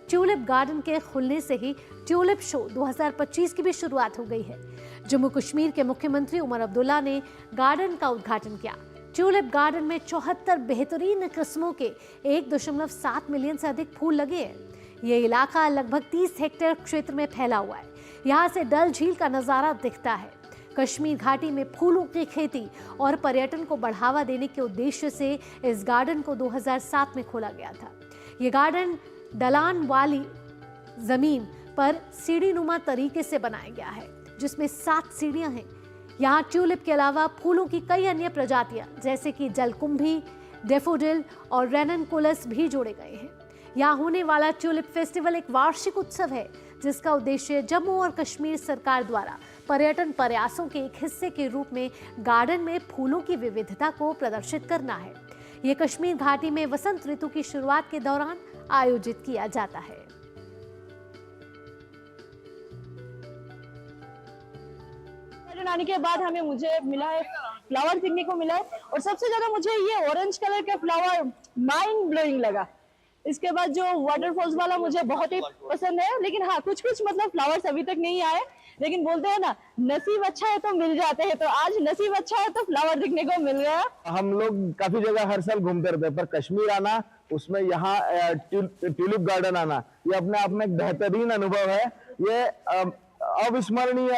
ट्यूलिप गार्डन के खुलने से ही ट्यूलिप शो 2025 की भी शुरुआत हो गई है। जम्मू कश्मीर के मुख्यमंत्री उमर अब्दुल्ला ने गार्डन का उद्घाटन किया। ट्यूलिप गार्डन में 74 बेहतरीन किस्मों के 1.7 मिलियन से अधिक फूल लगे हैं। ये इलाका लगभग 30 हेक्टेयर क्षेत्र में फैला हुआ है। यहाँ से डल झील का नज़ारा दिखता है। कश्मीर घाटी में फूलों की खेती और पर्यटन को बढ़ावा देने के उद्देश्य से इस गार्डन को 2007 में खोला गया था। ये गार्डन ढलान वाली जमीन पर सीढ़ीनुमा तरीके से बनाया गया है, जिसमें 7 सीढ़ियां हैं। यहाँ ट्यूलिप के अलावा फूलों की कई अन्य प्रजातियां जैसे कि जलकुंभी, डेफोडिल और रेननकुलस भी जोड़े गए हैं। यहाँ होने वाला ट्यूलिप फेस्टिवल एक वार्षिक उत्सव है, जिसका उद्देश्य जम्मू और कश्मीर सरकार द्वारा पर्यटन प्रयासों के एक हिस्से के रूप में गार्डन में फूलों की विविधता को प्रदर्शित करना है। ये कश्मीर घाटी में वसंत ऋतु की शुरुआत के दौरान आयोजित किया जाता है। आने के बाद मुझे मिला है फ्लावर देखने को मिला है, और सबसे ज्यादा मुझे ये ऑरेंज कलर का फ्लावर माइंड ब्लोइंग लगा। इसके बाद जो वाटरफॉल्स वाला मुझे बहुत ही पसंद है, लेकिन हाँ कुछ मतलब फ्लावर्स अभी तक नहीं आए, लेकिन बोलते हैं ना नसीब अच्छा है तो मिल जाते हैं, तो आज नसीब अच्छा है तो फ्लावर देखने को मिल गया। हम लोग काफी जगह हर साल घूमते रहते हैं, पर कश्मीर आना, उसमें यहाँ ट्यूलिप गार्डन आना, ये अपने आप में एक बेहतरीन अनुभव है। ये अविस्मरणीय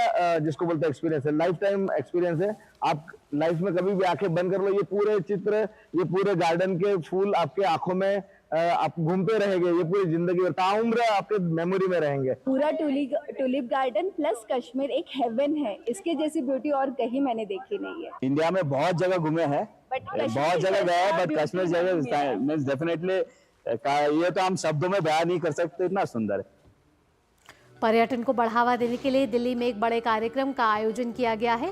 जिसको बोलते हैं एक्सपीरियंस है, लाइफ टाइम एक्सपीरियंस है। आप लाइफ में कभी भी आंखें बंद कर लो, ये पूरे चित्र, ये पूरे गार्डन के फूल आपके आंखों में आप घूमते रहेंगे, ये पूरी जिंदगी भर ताउम्र आपके मेमोरी में रहेंगे। पूरा ट्यूलिप गार्डन प्लस कश्मीर एक हेवन है, इसके जैसी ब्यूटी और कहीं मैंने देखी नहीं है। इंडिया में बहुत जगह घूमे हैं, बहुत जगह गए हैं, बट कश्मीर जगह मींस डेफिनेटली ये तो हम शब्दों में बयान नहीं कर सकते, इतना सुंदर है। पर्यटन को बढ़ावा देने के लिए दिल्ली में एक बड़े कार्यक्रम का आयोजन किया गया है।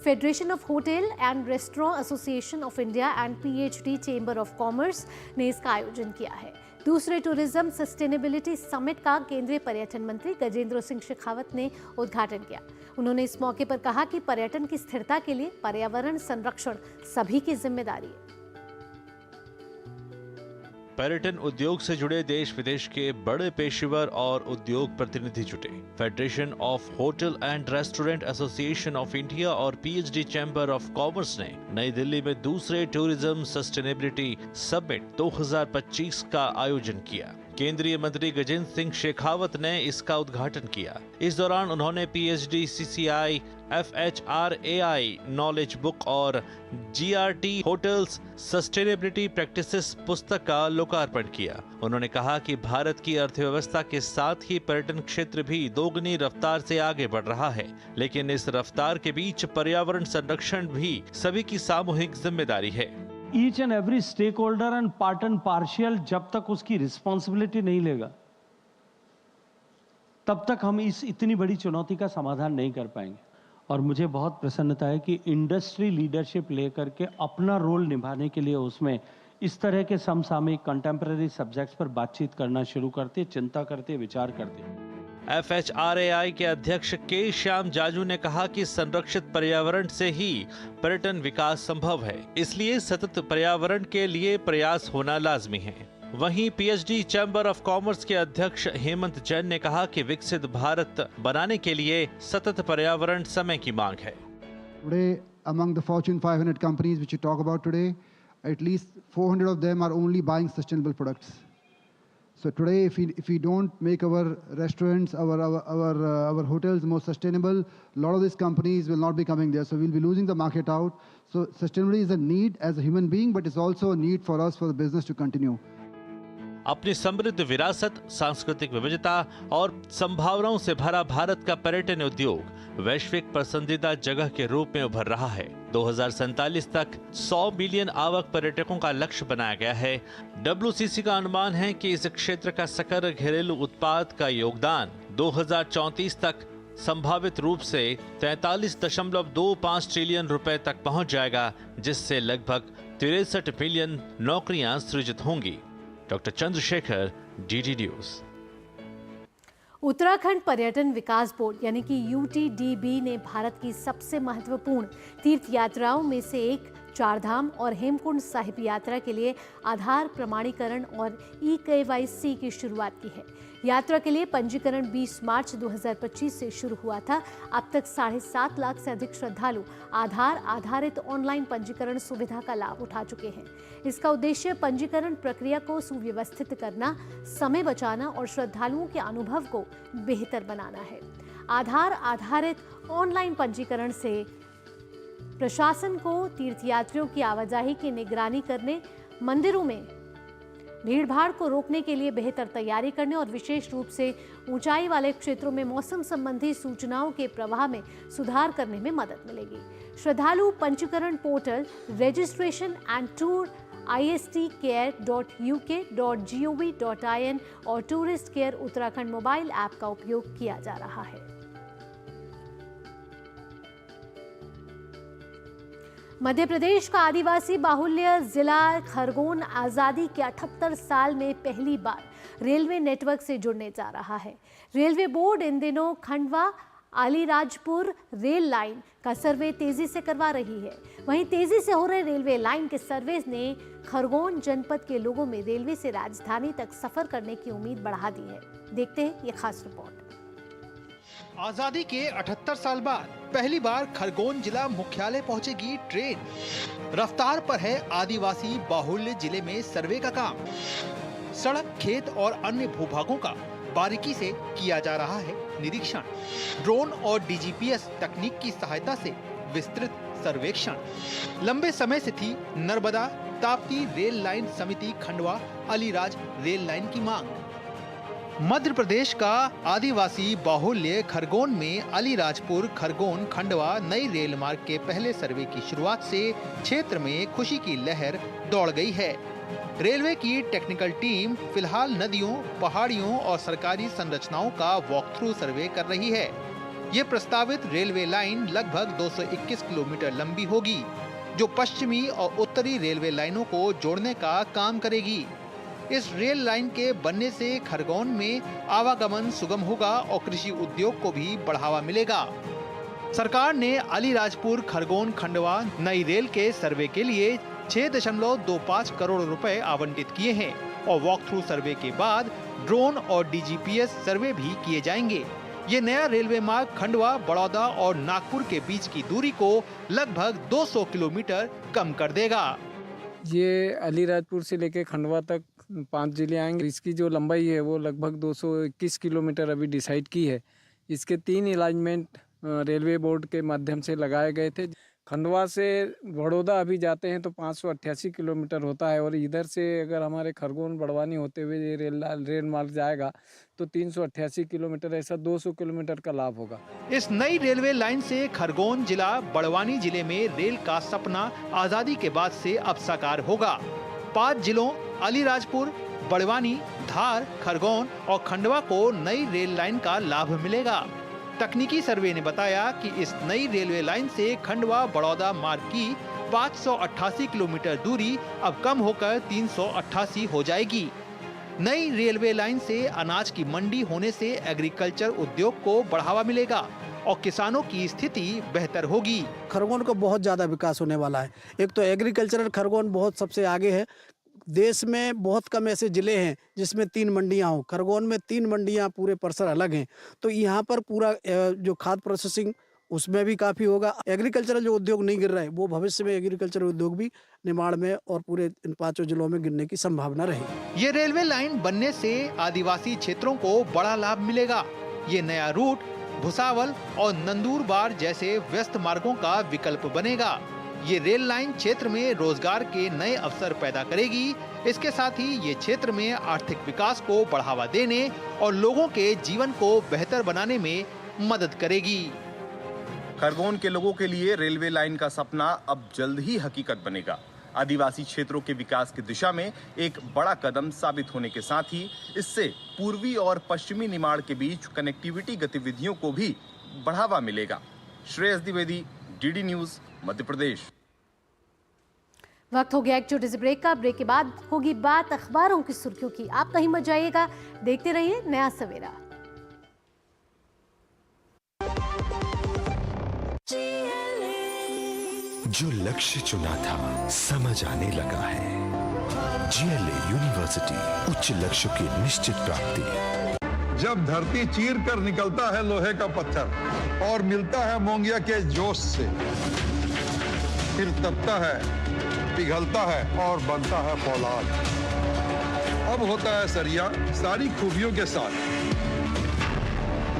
Federation of hotel and restaurant association of India and PhD chamber of commerce ने इसका आयोजन किया है। दूसरे टूरिज्म सस्टेनेबिलिटी समिट का केंद्रीय पर्यटन मंत्री गजेंद्र सिंह शेखावत ने उद्घाटन किया। उन्होंने इस मौके पर कहा कि पर्यटन की स्थिरता के लिए पर्यावरण संरक्षण सभी की जिम्मेदारी है। पर्यटन उद्योग से जुड़े देश विदेश के बड़े पेशेवर और उद्योग प्रतिनिधि जुटे। Federation of hotel and restaurant association of India और पीएचडी चैम्बर ऑफ कॉमर्स ने नई दिल्ली में दूसरे टूरिज्म सस्टेनेबिलिटी समिट 2025 का आयोजन किया। केंद्रीय मंत्री गजेंद्र सिंह शेखावत ने इसका उद्घाटन किया। इस दौरान उन्होंने पीएचडी सीसीआई, एफएचआरएआई नॉलेज बुक और जीआरटी होटल्स सस्टेनेबिलिटी प्रैक्टिसेस पुस्तक का लोकार्पण किया। उन्होंने कहा कि भारत की अर्थव्यवस्था के साथ ही पर्यटन क्षेत्र भी दोगुनी रफ्तार से आगे बढ़ रहा है, लेकिन इस रफ्तार के बीच पर्यावरण संरक्षण भी सभी की सामूहिक जिम्मेदारी है। Each and every stakeholder and part and partial जब तक उसकी रिस्पॉन्सिबिलिटी नहीं लेगा, तब तक हम इस इतनी बड़ी चुनौती का समाधान नहीं कर पाएंगे। और मुझे बहुत प्रसन्नता है कि इंडस्ट्री लीडरशिप लेकर के अपना रोल निभाने के लिए उसमें इस तरह के समसामयिक कंटेम्पररी सब्जेक्ट्स पर बातचीत करना शुरू करते, चिंता करते, विचार करते। FHRAI के अध्यक्ष के श्याम जाजू ने कहा कि संरक्षित पर्यावरण से ही पर्यटन विकास संभव है, इसलिए सतत पर्यावरण के लिए प्रयास होना लाजमी है। वहीं PhD चैम्बर ऑफ कॉमर्स के अध्यक्ष हेमंत जैन ने कहा कि विकसित भारत बनाने के लिए सतत पर्यावरण समय की मांग है। Today, among the Fortune 500 companies which you talk about today, at least 400 of them are only buying sustainable products. So today, if we don't make our restaurants, our hotels more sustainable, a lot of these companies will not be coming there. So we'll be losing the market out. So sustainability is a need as a human being, but it's also a need for us, for the business to continue. अपनी समृद्ध विरासत, सांस्कृतिक विविधता और संभावनाओं से भरा भारत का पर्यटन उद्योग वैश्विक पसंदीदा जगह के रूप में उभर रहा है। 2047 तक 100 मिलियन आवक पर्यटकों का लक्ष्य बनाया गया है। WCC का अनुमान है कि इस क्षेत्र का सकल घरेलू उत्पाद का योगदान 2034 तक संभावित रूप से 43.25 ट्रिलियन रुपए तक पहुंच जाएगा, जिससे लगभग 63 मिलियन नौकरियां सृजित होंगी। Doctor Chandrashekhar, DD news. Uttarakhand पर्यटन विकास बोर्ड यानी कि UTDB ने भारत की सबसे महत्वपूर्ण तीर्थ यात्राओं में से एक चारधाम और हेमकुंड साहिब यात्रा के लिए आधार प्रमाणीकरण और eKYC की शुरुआत की है। यात्रा के लिए पंजीकरण 20 मार्च 2025 से शुरू हुआ था। अब तक 7.5 लाख से अधिक श्रद्धालु आधार आधारित ऑनलाइन पंजीकरण सुविधा का लाभ उठा चुके हैं। इसका उद्देश्य पंजीकरण प्रक्रिया को सुव्यवस्थित करना, समय बचाना और श्रद्धालुओं के अनुभव को बेहतर बनाना है। आधार आधारित ऑनलाइन पंजीकरण से प्रशासन को तीर्थयात्रियों की आवाजाही की निगरानी करने, मंदिरों में भीड़भाड़ को रोकने के लिए बेहतर तैयारी करने और विशेष रूप से ऊंचाई वाले क्षेत्रों में मौसम संबंधी सूचनाओं के प्रवाह में सुधार करने में मदद मिलेगी। श्रद्धालु पंजीकरण portal registration and tour istcare.uk.gov.in और tourist care Uttarakhand mobile app का उपयोग किया जा रहा है। मध्य प्रदेश का आदिवासी बाहुल्य जिला खरगोन आजादी के 78 साल में पहली बार रेलवे नेटवर्क से जुड़ने जा रहा है। रेलवे बोर्ड इन दिनों खंडवा अलीराजपुर रेल लाइन का सर्वे तेजी से करवा रही है। वहीं तेजी से हो रहे रेलवे लाइन के सर्वे ने खरगोन जनपद के लोगों में रेलवे से राजधानी तक सफर करने की उम्मीद बढ़ा दी है। देखते हैं ये खास रिपोर्ट। आजादी के 78 साल बाद पहली बार खरगोन जिला मुख्यालय पहुंचेगी ट्रेन। रफ्तार पर है आदिवासी बाहुल्य जिले में सर्वे का काम। सड़क, खेत और अन्य भूभागों का बारीकी से किया जा रहा है निरीक्षण। ड्रोन और DGPS तकनीक की सहायता से विस्तृत सर्वेक्षण। लंबे समय से थी नर्मदा ताप्ती रेल लाइन समिति खंडवा अलीराज रेल लाइन की मांग। मध्य प्रदेश का आदिवासी बाहुल्य खरगोन में अलीराजपुर खरगोन खंडवा नई रेल मार्ग के पहले सर्वे की शुरुआत से क्षेत्र में खुशी की लहर दौड़ गई है। रेलवे की टेक्निकल टीम फिलहाल नदियों, पहाड़ियों और सरकारी संरचनाओं का वॉक थ्रू सर्वे कर रही है। ये प्रस्तावित रेलवे लाइन लगभग 221 किलोमीटर लंबी होगी, जो पश्चिमी और उत्तरी रेलवे लाइनों को जोड़ने का काम करेगी। इस रेल लाइन के बनने से खरगोन में आवागमन सुगम होगा और कृषि उद्योग को भी बढ़ावा मिलेगा। सरकार ने अलीराजपुर खरगोन खंडवा नई रेल के सर्वे के लिए 6.25 करोड़ रुपए आवंटित किए हैं और वॉक थ्रू सर्वे के बाद ड्रोन और DGPS सर्वे भी किए जाएंगे। ये नया रेलवे मार्ग खंडवा, बड़ौदा और नागपुर के बीच की दूरी को लगभग 200 किलोमीटर कम कर देगा। ये अलीराजपुर से लेकर खंडवा तक 5 जिले आएंगे। इसकी जो लंबाई है वो लगभग 221 किलोमीटर अभी डिसाइड की है। इसके 3 अलाइनमेंट रेलवे बोर्ड के माध्यम से लगाए गए थे। खंडवा से बड़ौदा अभी जाते हैं तो 588 किलोमीटर होता है और इधर से अगर हमारे खरगोन बड़वानी होते हुए ये रेल मार्ग जाएगा तो 388 किलोमीटर, ऐसा 200 किलोमीटर का लाभ होगा। इस नई रेलवे लाइन से खरगोन जिला बड़वानी जिले में रेल का सपना आजादी के बाद से अब साकार होगा। 5 जिलों अलीराजपुर, बड़वानी, धार, खरगोन और खंडवा को नई रेल लाइन का लाभ मिलेगा। तकनीकी सर्वे ने बताया कि इस नई रेलवे लाइन से खंडवा बड़ौदा मार्ग की 588 किलोमीटर दूरी अब कम होकर 388 हो जाएगी। नई रेलवे लाइन से अनाज की मंडी होने से एग्रीकल्चर उद्योग को बढ़ावा मिलेगा और किसानों की स्थिति बेहतर होगी। खरगोन का बहुत ज़्यादा विकास होने वाला है। एक तो एग्रीकल्चरल खरगोन बहुत सबसे आगे है। देश में बहुत कम ऐसे ज़िले हैं जिसमें 3 मंडियां हो। खरगोन में 3 मंडियां पूरे परिसर अलग हैं। तो यहाँ पर पूरा जो खाद प्रोसेसिंग उसमें भी काफ़ी होगा। एग्रीकल्चरल जो उद्योग नहीं गिर रहा है वो भविष्य में एग्रीकल्चरल उद्योग भी निमाड़ में और पूरे इन 5 जिलों में गिरने की संभावना रहेगी। ये रेलवे लाइन बनने से आदिवासी क्षेत्रों को बड़ा लाभ मिलेगा। ये नया रूट भुसावल और नंदूरबार जैसे व्यस्त मार्गों का विकल्प बनेगा। ये रेल लाइन क्षेत्र में रोजगार के नए अवसर पैदा करेगी। इसके साथ ही ये क्षेत्र में आर्थिक विकास को बढ़ावा देने और लोगों के जीवन को बेहतर बनाने में मदद करेगी। खरगोन के लोगों के लिए रेलवे लाइन का सपना अब जल्द ही हकीकत बनेगा। आदिवासी क्षेत्रों के विकास की दिशा में एक बड़ा कदम साबित होने के साथ ही इससे पूर्वी और पश्चिमी निमाड़ के बीच कनेक्टिविटी गतिविधियों को भी बढ़ावा मिलेगा। Shreyas Dwivedi, DD news, Madhya Pradesh. वक्त हो गया एक छोटे से ब्रेक का। ब्रेक के बाद होगी बात अखबारों की सुर्खियों की। आप कहीं मत जाइएगा, देखते रहिए नया सवेरा। जो लक्ष्य चुना था समझ आने लगा है। GLA यूनिवर्सिटी, उच्च लक्ष्य की निश्चित प्राप्ति। जब धरती चीर कर निकलता है लोहे का पत्थर और मिलता है मोंगिया के जोश से, फिर तपता है, पिघलता है और बनता है फौलाद। अब होता है सरिया सारी खूबियों के साथ।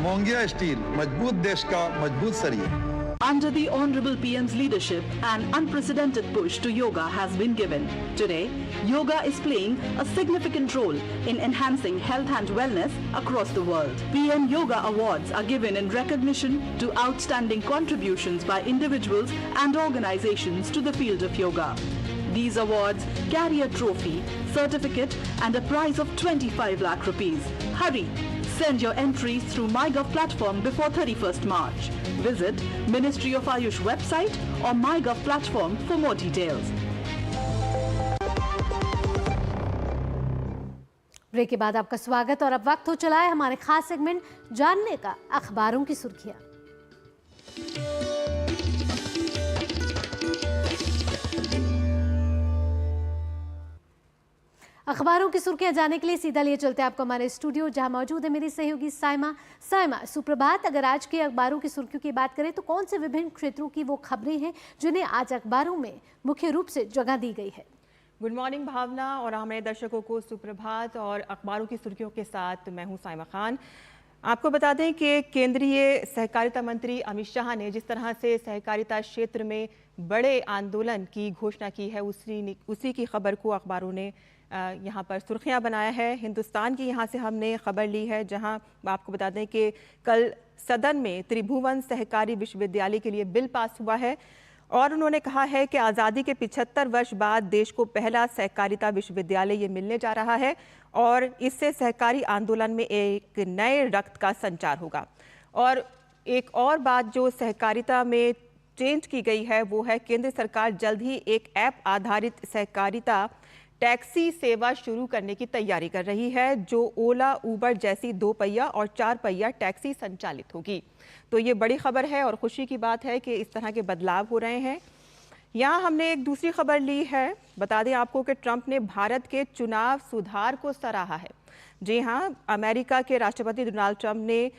मोंगिया स्टील, मजबूत देश का मजबूत सरिया। Under the Honorable PM's leadership, an unprecedented push to yoga has been given. Today, yoga is playing a significant role in enhancing health and wellness across the world. PM Yoga Awards are given in recognition to outstanding contributions by individuals and organizations to the field of yoga. These awards carry a trophy, certificate and a prize of 25 lakh rupees. Hurry! Send your entries through MyGov platform before 31st March. Visit Ministry of Ayush website or MyGov platform for more details. Break के बाद आपका स्वागत और अब वक्त हो चला है हमारे खास सेगमेंट जानने का, अखबारों की सुर्खियां। अखबारों की सुर्खियां जानने के लिए सीधा लिए चलते हैं आपको हमारे स्टूडियो, जहां मौजूद है मेरी सहयोगी साइमा। सुप्रभात। अगर आज के अखबारों की सुर्खियों की बात करें तो कौन से विभिन्न क्षेत्रों की वो खबरें हैं जिन्हें आज अखबारों में मुख्य रूप से जगह दी गई है? गुड मॉर्निंग भावना और हमारे दर्शकों को सुप्रभात। और अखबारों की सुर्खियों के साथ मैं हूं साइमा खान। आपको बता दें कि केंद्रीय सहकारिता मंत्री अमित शाह ने जिस तरह से सहकारिता क्षेत्र में बड़े आंदोलन की घोषणा की है, उसी की खबर को अखबारों ने यहाँ पर सुर्खियाँ बनाया है। हिंदुस्तान की यहाँ से हमने खबर ली है, जहाँ आपको बता दें कि कल सदन में त्रिभुवन सहकारी विश्वविद्यालय के लिए बिल पास हुआ है और उन्होंने कहा है कि आज़ादी के 75 वर्ष बाद देश को पहला सहकारिता विश्वविद्यालय ये मिलने जा रहा है और इससे सहकारी आंदोलन में एक नए रक्त का संचार होगा। और एक और बात जो सहकारिता में चेंज की गई है वो है केंद्र सरकार जल्द ही एक ऐप आधारित सहकारिता टैक्सी सेवा शुरू करने की तैयारी कर रही है, जो ओला, उबर जैसी 2 पहिया और 4 पहिया टैक्सी संचालित होगी। तो ये बड़ी खबर है और खुशी की बात है कि इस तरह के बदलाव हो रहे हैं। यहाँ हमने एक दूसरी खबर ली है। बता दें आपको कि ट्रंप ने भारत के चुनाव सुधार को सराहा है। जी हाँ, अमेरिका के राष्ट्रपति डोनाल्ड ट्रंप ने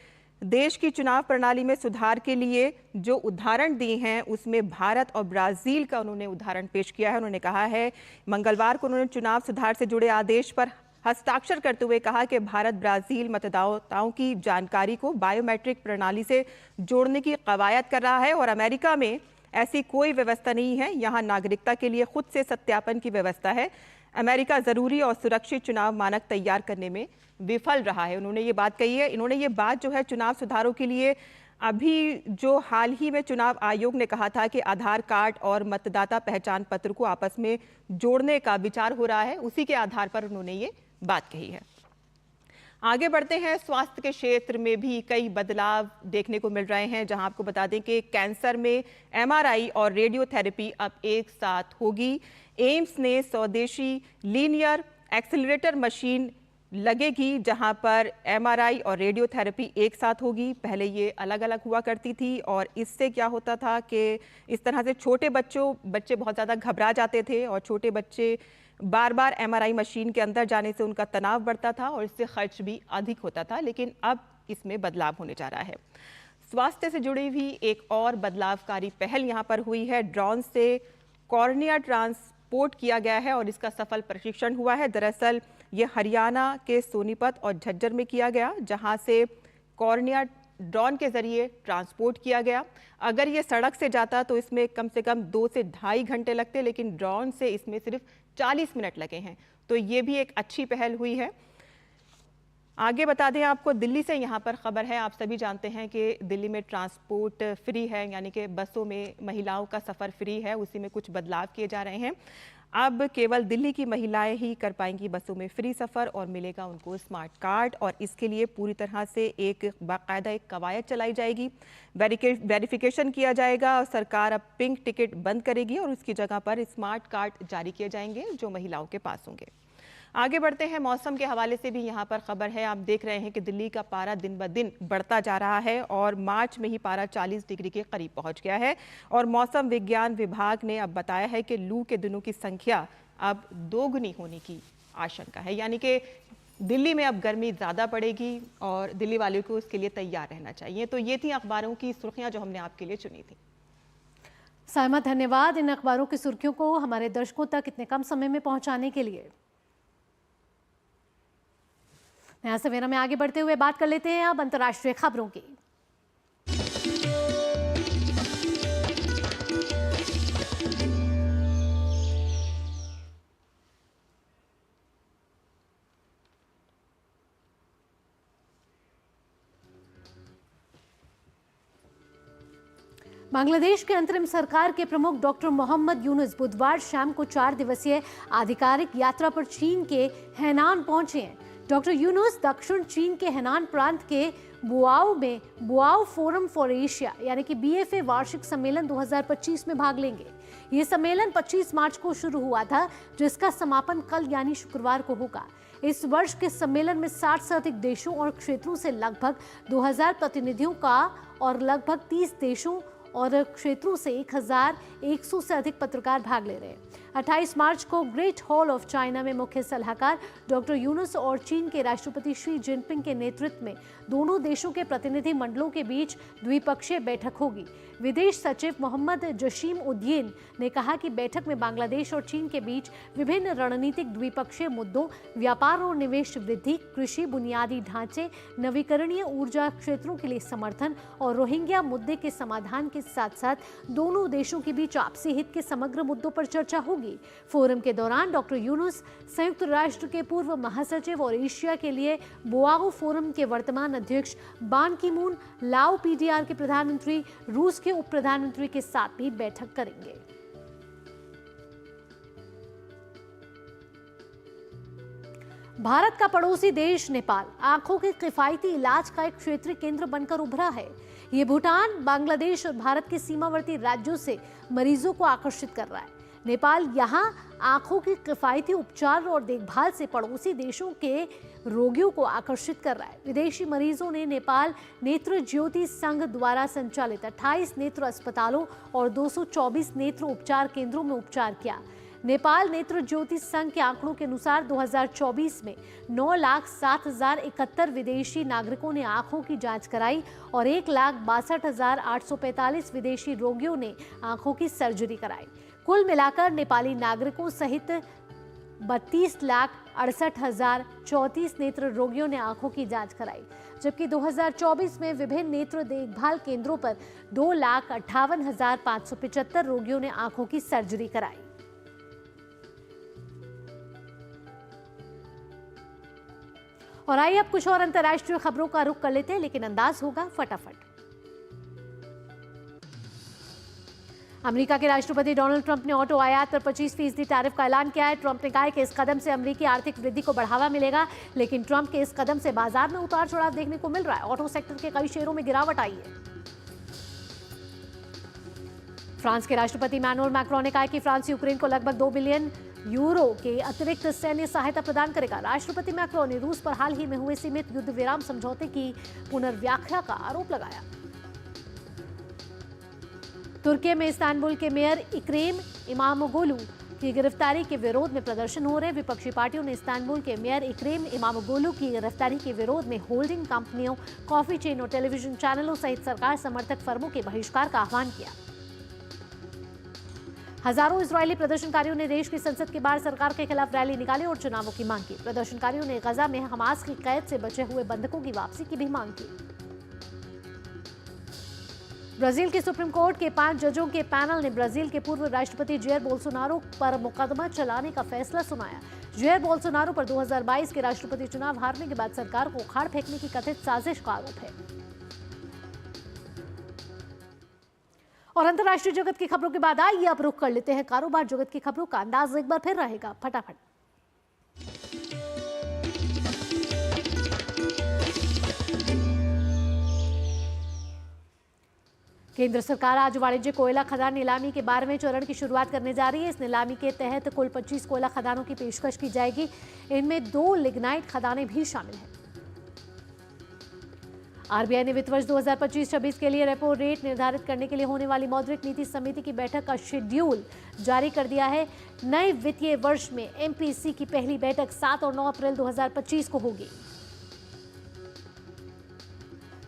देश की चुनाव प्रणाली में सुधार के लिए जो उदाहरण दिए हैं उसमें भारत और ब्राज़ील का उन्होंने उदाहरण पेश किया है। उन्होंने कहा है, मंगलवार को उन्होंने चुनाव सुधार से जुड़े आदेश पर हस्ताक्षर करते हुए कहा कि भारत ब्राज़ील मतदाताओं की जानकारी को बायोमेट्रिक प्रणाली से जोड़ने की कवायद कर रहा है और अमेरिका में ऐसी कोई व्यवस्था नहीं है। यहाँ नागरिकता के लिए खुद से सत्यापन की व्यवस्था है। अमेरिका ज़रूरी और सुरक्षित चुनाव मानक तैयार करने में विफल रहा है। उन्होंने ये बात कही है। इन्होंने ये बात जो है चुनाव सुधारों के लिए अभी जो हाल ही में चुनाव आयोग ने कहा था कि आधार कार्ड और मतदाता पहचान पत्र को आपस में जोड़ने का विचार हो रहा है, उसी के आधार पर उन्होंने ये बात कही है। आगे बढ़ते हैं, स्वास्थ्य के क्षेत्र में भी कई बदलाव देखने को मिल रहे हैं, जहां आपको बता दें कि कैंसर में MRI और रेडियोथेरेपी अब एक साथ होगी। एम्स ने स्वदेशी लीनियर एक्सेलरेटर मशीन लगेगी, जहां पर MRI और रेडियोथेरेपी एक साथ होगी। पहले ये अलग अलग हुआ करती थी और इससे क्या होता था कि इस तरह से छोटे बच्चे बहुत ज़्यादा घबरा जाते थे और छोटे बच्चे बार बार MRI मशीन के अंदर जाने से उनका तनाव बढ़ता था और इससे खर्च भी अधिक होता था, लेकिन अब इसमें बदलाव होने जा रहा है। स्वास्थ्य से जुड़ी हुई एक और बदलावकारी पहल यहाँ पर हुई है। ड्रोन से कॉर्निया ट्रांसपोर्ट किया गया है और इसका सफल प्रशिक्षण हुआ है। दरअसल ये हरियाणा के सोनीपत और झज्जर में किया गया, जहाँ से कॉर्निया ड्रोन के जरिए ट्रांसपोर्ट किया गया। अगर ये सड़क से जाता तो इसमें कम से कम 2 से ढाई घंटे लगते, लेकिन ड्रोन से इसमें सिर्फ 40 मिनट लगे हैं। तो ये भी एक अच्छी पहल हुई है। आगे बता दें आपको, दिल्ली से यहाँ पर खबर है। आप सभी जानते हैं कि दिल्ली में ट्रांसपोर्ट फ्री है, यानी कि बसों में महिलाओं का सफ़र फ्री है। उसी में कुछ बदलाव किए जा रहे हैं। अब केवल दिल्ली की महिलाएं ही कर पाएंगी बसों में फ्री सफ़र और मिलेगा उनको स्मार्ट कार्ड, और इसके लिए पूरी तरह से एक बाकायदा एक कवायद चलाई जाएगी। वेरिफिकेशन किया जाएगा और सरकार अब पिंक टिकट बंद करेगी और उसकी जगह पर स्मार्ट कार्ड जारी किए जाएंगे जो महिलाओं के पास होंगे। आगे बढ़ते हैं, मौसम के हवाले से भी यहाँ पर खबर है। आप देख रहे हैं कि दिल्ली का पारा दिन ब दिन बढ़ता जा रहा है और मार्च में ही पारा 40 डिग्री के करीब पहुँच गया है। और मौसम विज्ञान विभाग ने अब बताया है कि लू के दिनों की संख्या अब दोगुनी होने की आशंका है, यानी कि दिल्ली में अब गर्मी ज़्यादा पड़ेगी और दिल्ली वालों को इसके लिए तैयार रहना चाहिए। तो ये थी अखबारों की सुर्खियाँ जो हमने आपके लिए चुनी थी। साइमा, धन्यवाद इन अखबारों की सुर्खियों को हमारे दर्शकों तक इतने कम समय में पहुंचाने के लिए। नया सवेरा में आगे बढ़ते हुए बात कर लेते हैं अब अंतर्राष्ट्रीय खबरों की। बांग्लादेश के अंतरिम सरकार के प्रमुख डॉक्टर मोहम्मद यूनुस बुधवार शाम को 4 दिवसीय आधिकारिक यात्रा पर चीन के हैनान पहुंचे हैं। डॉक्टर यूनुस दक्षिण चीन के हैनान प्रांत के बुआओ में बुआओ फोरम फॉर एशिया यानी कि BFA वार्षिक सम्मेलन 2025 में भाग लेंगे। ये सम्मेलन 25 मार्च को शुरू हुआ था, जिसका समापन कल यानी शुक्रवार को होगा। इस वर्ष के सम्मेलन में 60 से अधिक देशों और क्षेत्रों से लगभग 2000 प्रतिनिधियों का और लगभग 30 देशों और क्षेत्रों से 1100 से अधिक पत्रकार भाग ले रहे हैं। 28 मार्च को ग्रेट हॉल ऑफ चाइना में मुख्य सलाहकार डॉक्टर यूनुस और चीन के राष्ट्रपति शी जिनपिंग के नेतृत्व में दोनों देशों के प्रतिनिधि मंडलों के बीच द्विपक्षीय बैठक होगी। विदेश सचिव मोहम्मद जशीम उद्दीन ने कहा कि बैठक में बांग्लादेश और चीन के बीच विभिन्न रणनीतिक द्विपक्षीय मुद्दों, व्यापार और निवेश वृद्धि, कृषि, बुनियादी ढांचे, नवीकरणीय ऊर्जा क्षेत्रों के लिए समर्थन और रोहिंग्या मुद्दे के समाधान के साथ साथ दोनों देशों के बीच आपसी हित के समग्र मुद्दों पर चर्चा होगी। फोरम के दौरान डॉक्टर यूनुस संयुक्त राष्ट्र के पूर्व महासचिव और एशिया के लिए बुआओ फोरम के वर्तमान अध्यक्ष बान की मून, लाओ PDR के प्रधानमंत्री, रूस के उप प्रधानमंत्री के साथ भी बैठक करेंगे। भारत का पड़ोसी देश नेपाल आंखों के किफायती इलाज का एक क्षेत्रीय केंद्र बनकर उभरा है। ये भूटान, बांग्लादेश और भारत के सीमावर्ती राज्यों से मरीजों को आकर्षित कर रहा है। नेपाल यहां आंखों की किफायती उपचार और देखभाल से पड़ोसी देशों के रोगियों को आकर्षित कर रहा है। विदेशी मरीजों ने नेपाल नेत्र ज्योति संघ द्वारा संचालित 28 नेत्र अस्पतालों और 224 नेत्र उपचार केंद्रों में उपचार किया। नेपाल नेत्र ज्योति संघ के आंकड़ों के अनुसार 2024 में 9,07,071 विदेशी नागरिकों ने आंखों की जांच कराई और 1,62,845 विदेशी रोगियों ने आंखों की सर्जरी कराई। कुल मिलाकर नेपाली नागरिकों सहित 32,68,034 नेत्र रोगियों ने आंखों की जांच कराई, जबकि 2024 में विभिन्न नेत्र देखभाल केंद्रों पर 2,58,575 रोगियों ने आंखों की सर्जरी कराई। और आइए अब कुछ और अंतर्राष्ट्रीय खबरों का रुख कर लेते हैं, लेकिन अंदाज होगा फटाफट। अमेरिका के राष्ट्रपति डोनाल्ड ट्रंप ने ऑटो आयात पर 25% टैरिफ का ऐलान किया है। ट्रंप ने कहा है कि इस कदम से अमेरिकी आर्थिक वृद्धि को बढ़ावा मिलेगा, लेकिन ट्रंप के इस कदम से बाजार में उतार चढ़ाव देखने को मिल रहा है। ऑटो सेक्टर के कई शेयरों में गिरावट आई है। फ्रांस के राष्ट्रपति इमैनुअल मैक्रोन ने कहा कि फ्रांस यूक्रेन को लगभग 2 बिलियन यूरो के अतिरिक्त सैन्य सहायता प्रदान करेगा। राष्ट्रपति मैक्रोन ने रूस पर हाल ही में हुए सीमित युद्ध विराम समझौते की पुनर्व्याख्या का आरोप लगाया। तुर्की में इस्तांबुल के मेयर इक्रेम इमामोगोलू की गिरफ्तारी के विरोध में प्रदर्शन हो रहे हैं। विपक्षी पार्टियों ने इस्तांबुल के मेयर इक्रेम इमामोगोलू की गिरफ्तारी के विरोध में होल्डिंग कंपनियों, कॉफी चेन और टेलीविजन चैनलों सहित सरकार समर्थक फर्मों के बहिष्कार का आह्वान किया। हजारों इजरायली प्रदर्शनकारियों ने देश की संसद के बाहर सरकार के खिलाफ रैली निकाली और चुनावों की मांग की। प्रदर्शनकारियों ने गजा में हमास की कैद से बचे हुए बंधकों की वापसी की भी मांग की। ब्राजील के सुप्रीम कोर्ट के 5 जजों के पैनल ने ब्राजील के पूर्व राष्ट्रपति जेयर बोल्सोनारो पर मुकदमा चलाने का फैसला सुनाया। जेयर बोल्सोनारो पर 2022 के राष्ट्रपति चुनाव हारने के बाद सरकार को उखाड़ फेंकने की कथित साजिश का आरोप है। और अंतर्राष्ट्रीय जगत की खबरों के बाद आइए अब रुख कर लेते हैं कारोबार जगत की खबरों का। अंदाज एक बार फिर रहेगा फटाफट। केंद्र सरकार आज वाणिज्यिक कोयला खदान नीलामी के 12वें चरण की शुरुआत करने जा रही है। इस नीलामी के तहत कुल 25 कोयला खदानों की पेशकश की जाएगी। इनमें 2 लिग्नाइट खदानें भी शामिल हैं। आरबीआई ने वित्त वर्ष 2025-26 के लिए रेपो रेट निर्धारित करने के लिए होने वाली मौद्रिक नीति समिति की बैठक का शेड्यूल जारी कर दिया है। नए वित्तीय वर्ष में एमपीसी की पहली बैठक 7 और 9 अप्रैल 2025 को होगी।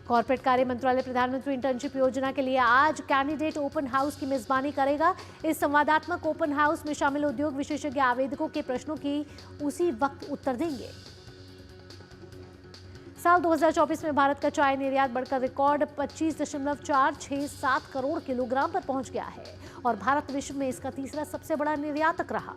कॉर्पोरेट कार्य मंत्रालय प्रधानमंत्री इंटर्नशिप योजना के लिए आज कैंडिडेट ओपन हाउस की मेजबानी करेगा। इस संवादात्मक ओपन हाउस में शामिल उद्योग विशेषज्ञ आवेदकों के प्रश्नों की उसी वक्त उत्तर देंगे। साल 2024 में भारत का चाय निर्यात बढ़कर रिकॉर्ड 25.467 करोड़ किलोग्राम पर पहुंच गया है और भारत विश्व में इसका तीसरा सबसे बड़ा निर्यातक रहा।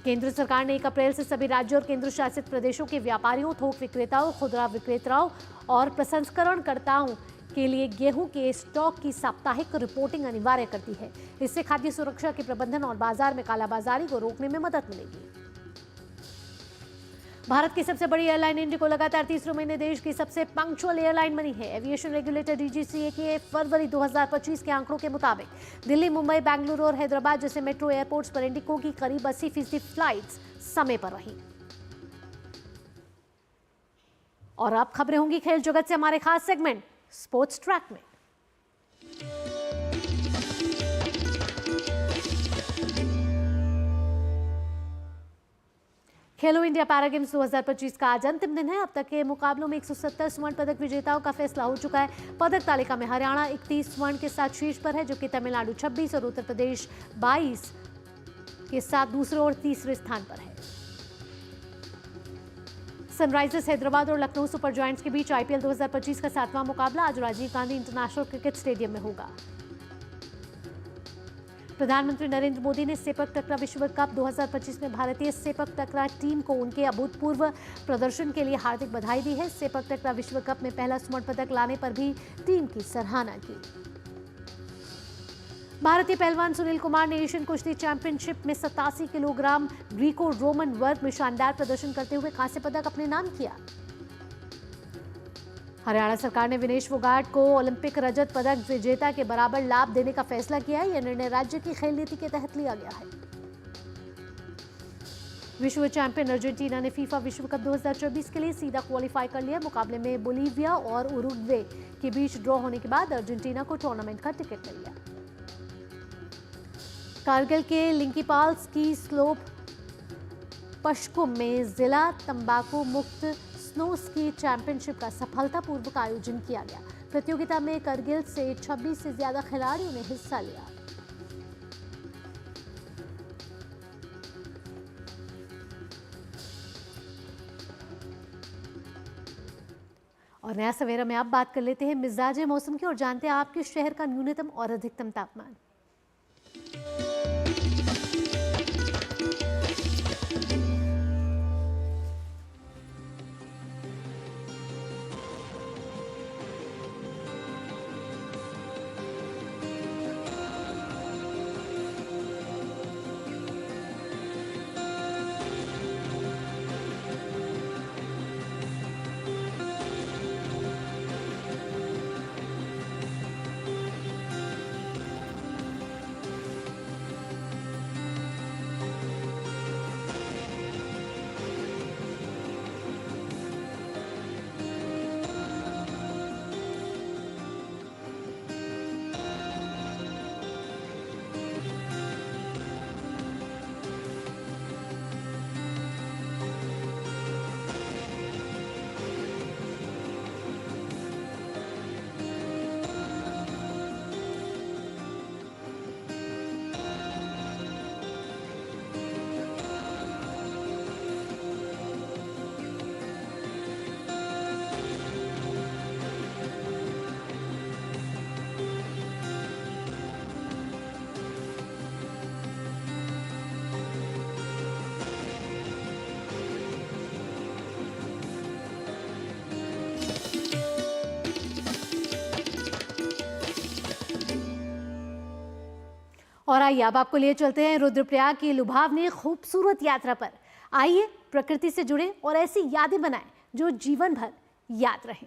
केंद्र सरकार ने 1 अप्रैल से सभी राज्यों और केंद्र शासित प्रदेशों के व्यापारियों, थोक विक्रेताओं, खुदरा विक्रेताओं और प्रसंस्करणकर्ताओं के लिए गेहूं के स्टॉक की साप्ताहिक रिपोर्टिंग अनिवार्य कर दी है। इससे खाद्य सुरक्षा के प्रबंधन और बाजार में कालाबाजारी को रोकने में मदद मिलेगी। भारत की सबसे बड़ी एयरलाइन इंडिगो लगातार तीसरे महीने देश की सबसे पंक्चुअल एयरलाइन बनी है। एविएशन रेगुलेटर डीजीसीए के फरवरी 2025 के आंकड़ों के मुताबिक दिल्ली, मुंबई, बेंगलुरु और हैदराबाद जैसे मेट्रो एयरपोर्ट्स पर इंडिगो की करीब 80% फ्लाइट्स समय पर रही। और अब खबरें होंगी खेल जगत से हमारे खास सेगमेंट स्पोर्ट्स ट्रैक में। खेलो इंडिया पैरा गेम्स 2025 का आज अंतिम दिन है। अब तक के मुकाबलों में 170 स्वर्ण पदक विजेताओं का फैसला हो चुका है। पदक तालिका में हरियाणा 31 स्वर्ण के साथ शीर्ष पर है, जबकि तमिलनाडु 26 और उत्तर प्रदेश 22 के साथ दूसरे और तीसरे स्थान पर है। सनराइजर्स हैदराबाद और लखनऊ सुपर जायंट्स के बीच आईपीएल 2025 का 7वां मुकाबला आज Rajiv Gandhi international cricket stadium में होगा। प्रधानमंत्री नरेंद्र मोदी ने सेपक टकरा विश्व कप 2025 में भारतीय सेपक टकरा टीम को उनके अभूतपूर्व प्रदर्शन के लिए हार्दिक बधाई दी है। सेपक टकरा विश्व कप में पहला स्वर्ण पदक लाने पर भी टीम की सराहना की। भारतीय पहलवान सुनील कुमार ने एशियन कुश्ती चैंपियनशिप में 87 किलोग्राम ग्रीको रोमन वर्ग में शानदार प्रदर्शन करते हुए कांस्य पदक अपने नाम किया। हरियाणा सरकार ने विनेश फोगाट को ओलंपिक रजत पदक विजेता के बराबर लाभ देने का फैसला किया है। यह निर्णय राज्य की खेल नीति के तहत लिया गया है। विश्व चैंपियन अर्जेंटीना ने फीफा विश्व कप 2024 के लिए सीधा क्वालिफाई कर लिया। मुकाबले में बोलीविया और उरुग्वे के बीच ड्रॉ होने के बाद अर्जेंटीना को टूर्नामेंट का टिकट मिल गया। कारगिल के लिंकीपाल स्की स्लोप पश्कुम में जिला तंबाकू मुक्त स्नो स्की चैंपियनशिप का सफलतापूर्वक आयोजन किया गया। प्रतियोगिता में कारगिल से 26 से ज्यादा खिलाड़ियों ने हिस्सा लिया। और नया सवेरा में अब बात कर लेते हैं मिजाज मौसम की और जानते हैं आपके शहर का न्यूनतम और अधिकतम तापमान। और आइए अब आपको लिए चलते हैं रुद्रप्रयाग की लुभावनी खूबसूरत यात्रा पर। आइए प्रकृति से जुड़े और ऐसी यादें बनाएं जो जीवन भर याद रहें।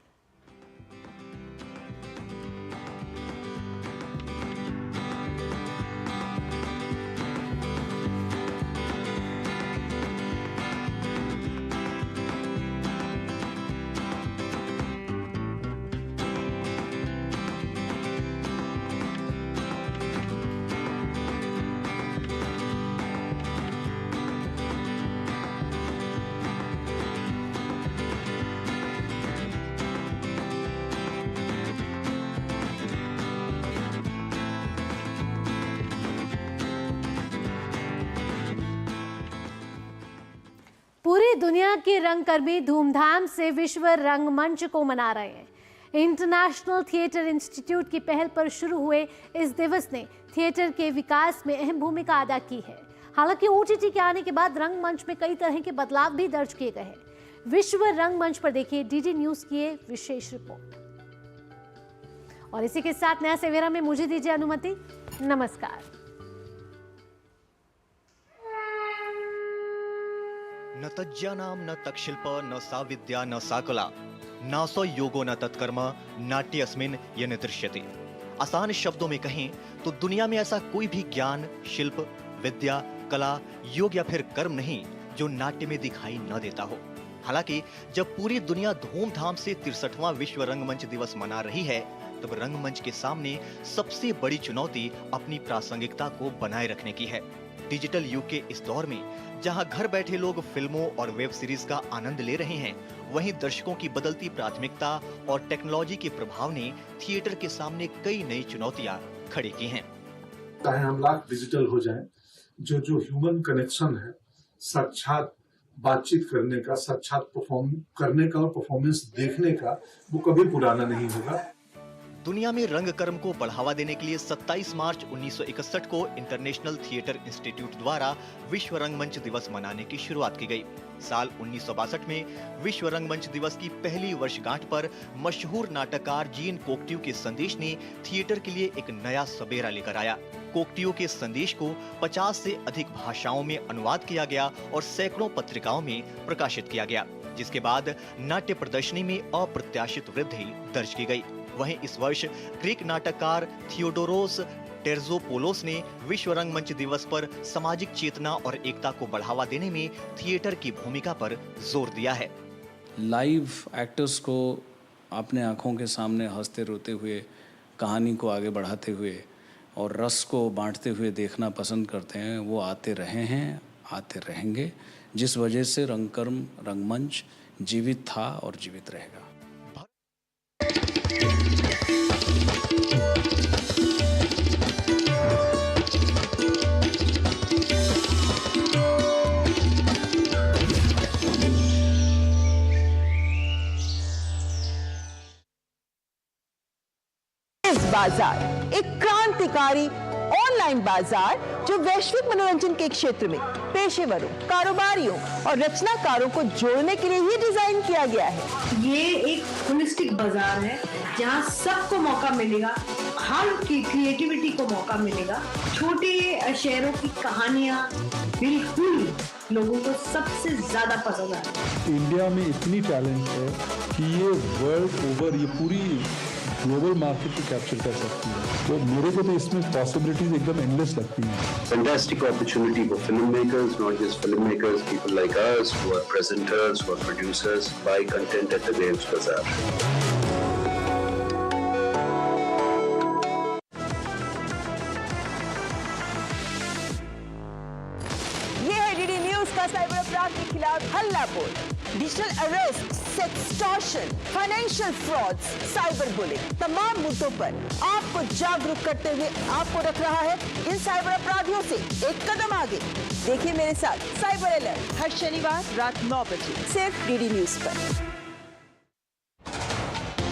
पूरी दुनिया के रंगकर्मी धूमधाम से विश्व रंगमंच को मना रहे हैं। इंटरनेशनल थिएटर इंस्टीट्यूट की पहल पर शुरू हुए इस दिवस ने थिएटर के विकास में अहम भूमिका अदा की है। हालांकि OTT के आने के बाद रंगमंच में कई तरह के बदलाव भी दर्ज किए गए हैं। विश्व रंगमंच पर देखिए DD न्यूज की ये विशेष रिपोर्ट। और इसी के साथ नया सवेरा में मुझे दीजिए अनुमति। नमस्कार। न तज्ज्ञानां न तत्शिल्प न सा विद्या न सा कला नासो योगो न तत्कर्म नाट्यस्मिन् यन दृश्यते। आसान शब्दों में कहें तो दुनिया में ऐसा कोई भी ज्ञान, शिल्प, विद्या, कला, योग या फिर कर्म नहीं जो नाट्य में दिखाई न देता हो। हालांकि जब पूरी दुनिया धूमधाम से 63वां विश्व रंगमंच दिवस मना रही है, तब रंगमंच के सामने सबसे बड़ी चुनौती अपनी प्रासंगिकता को बनाए रखने की है। डिजिटल युग के इस दौर में जहां घर बैठे लोग फिल्मों और वेब सीरीज का आनंद ले रहे हैं, वहीं दर्शकों की बदलती प्राथमिकता और टेक्नोलॉजी के प्रभाव ने थिएटर के सामने कई नई चुनौतियां खड़ी की हैं। चाहे हम लाख डिजिटल हो जाएं, जो ह्यूमन कनेक्शन है, साक्षात बातचीत करने का, साक्षात परफॉर्म करने का और परफॉर्मेंस देखने का, वो कभी पुराना नहीं होगा। दुनिया में रंगकर्म को बढ़ावा देने के लिए 27 मार्च 1961 को इंटरनेशनल थिएटर इंस्टीट्यूट द्वारा विश्व रंगमंच दिवस मनाने की शुरुआत की गई। साल 1962 में विश्व रंगमंच दिवस की पहली वर्षगांठ पर मशहूर नाटककार जीन कोक्टिव के संदेश ने थिएटर के लिए एक नया सबेरा लेकर आया। कोक्टिव के संदेश को 50 से अधिक भाषाओं में अनुवाद किया गया और सैकड़ों पत्रिकाओं में प्रकाशित किया गया, जिसके बाद नाट्य प्रदर्शनी में अप्रत्याशित वृद्धि दर्ज की गई। वहीं इस वर्ष ग्रीक नाटककार थियोडोरोस टेर्जोपोलोस ने विश्व रंगमंच दिवस पर सामाजिक चेतना और एकता को बढ़ावा देने में थिएटर की भूमिका पर जोर दिया है। लाइव एक्टर्स को अपने आंखों के सामने हंसते रोते हुए, कहानी को आगे बढ़ाते हुए और रस को बांटते हुए देखना पसंद करते हैं। वो आते रहे हैं, आते रहेंगे, जिस वजह से रंगकर्म, रंगमंच जीवित था और जीवित रहेगा। बाजार एक क्रांतिकारी ऑनलाइन बाजार जो वैश्विक मनोरंजन के क्षेत्र में पेशेवरों, कारोबारियों और रचनाकारों को जोड़ने के लिए ही डिजाइन किया गया है। ये एक होलिस्टिक बाजार है जहां सबको मौका मिलेगा, हर की क्रिएटिविटी को मौका मिलेगा। छोटे शहरों की कहानियां बिल्कुल लोगों को सबसे ज्यादा पसंद आती है। इंडिया में इतनी टैलेंट है कि ये वर्ल्ड ओवर ये पूरी ग्लोबल मार्केट को कैप्चर कर सकती है। तो मेरे को तो इसमें पॉसिबिलिटीज एकदम एंडलेस लगती हैं। Fantastic opportunity for filmmakers, not just filmmakers, people like us who are presenters, who are producers, buy content at the Waves Bazaar. ये है DD न्यूज का साइबर अपराध के खिलाफ हल्ला बोल। Digital arrest, sextortion, financial frauds, cyber bullying, तमाम मुद्दों पर आपको जागरूक करते हुए आपको रख रहा है इन साइबर अपराधियों से एक कदम आगे। देखिए मेरे साथ साइबर अलर्ट हर शनिवार रात 9 बजे सिर्फ DD न्यूज पर।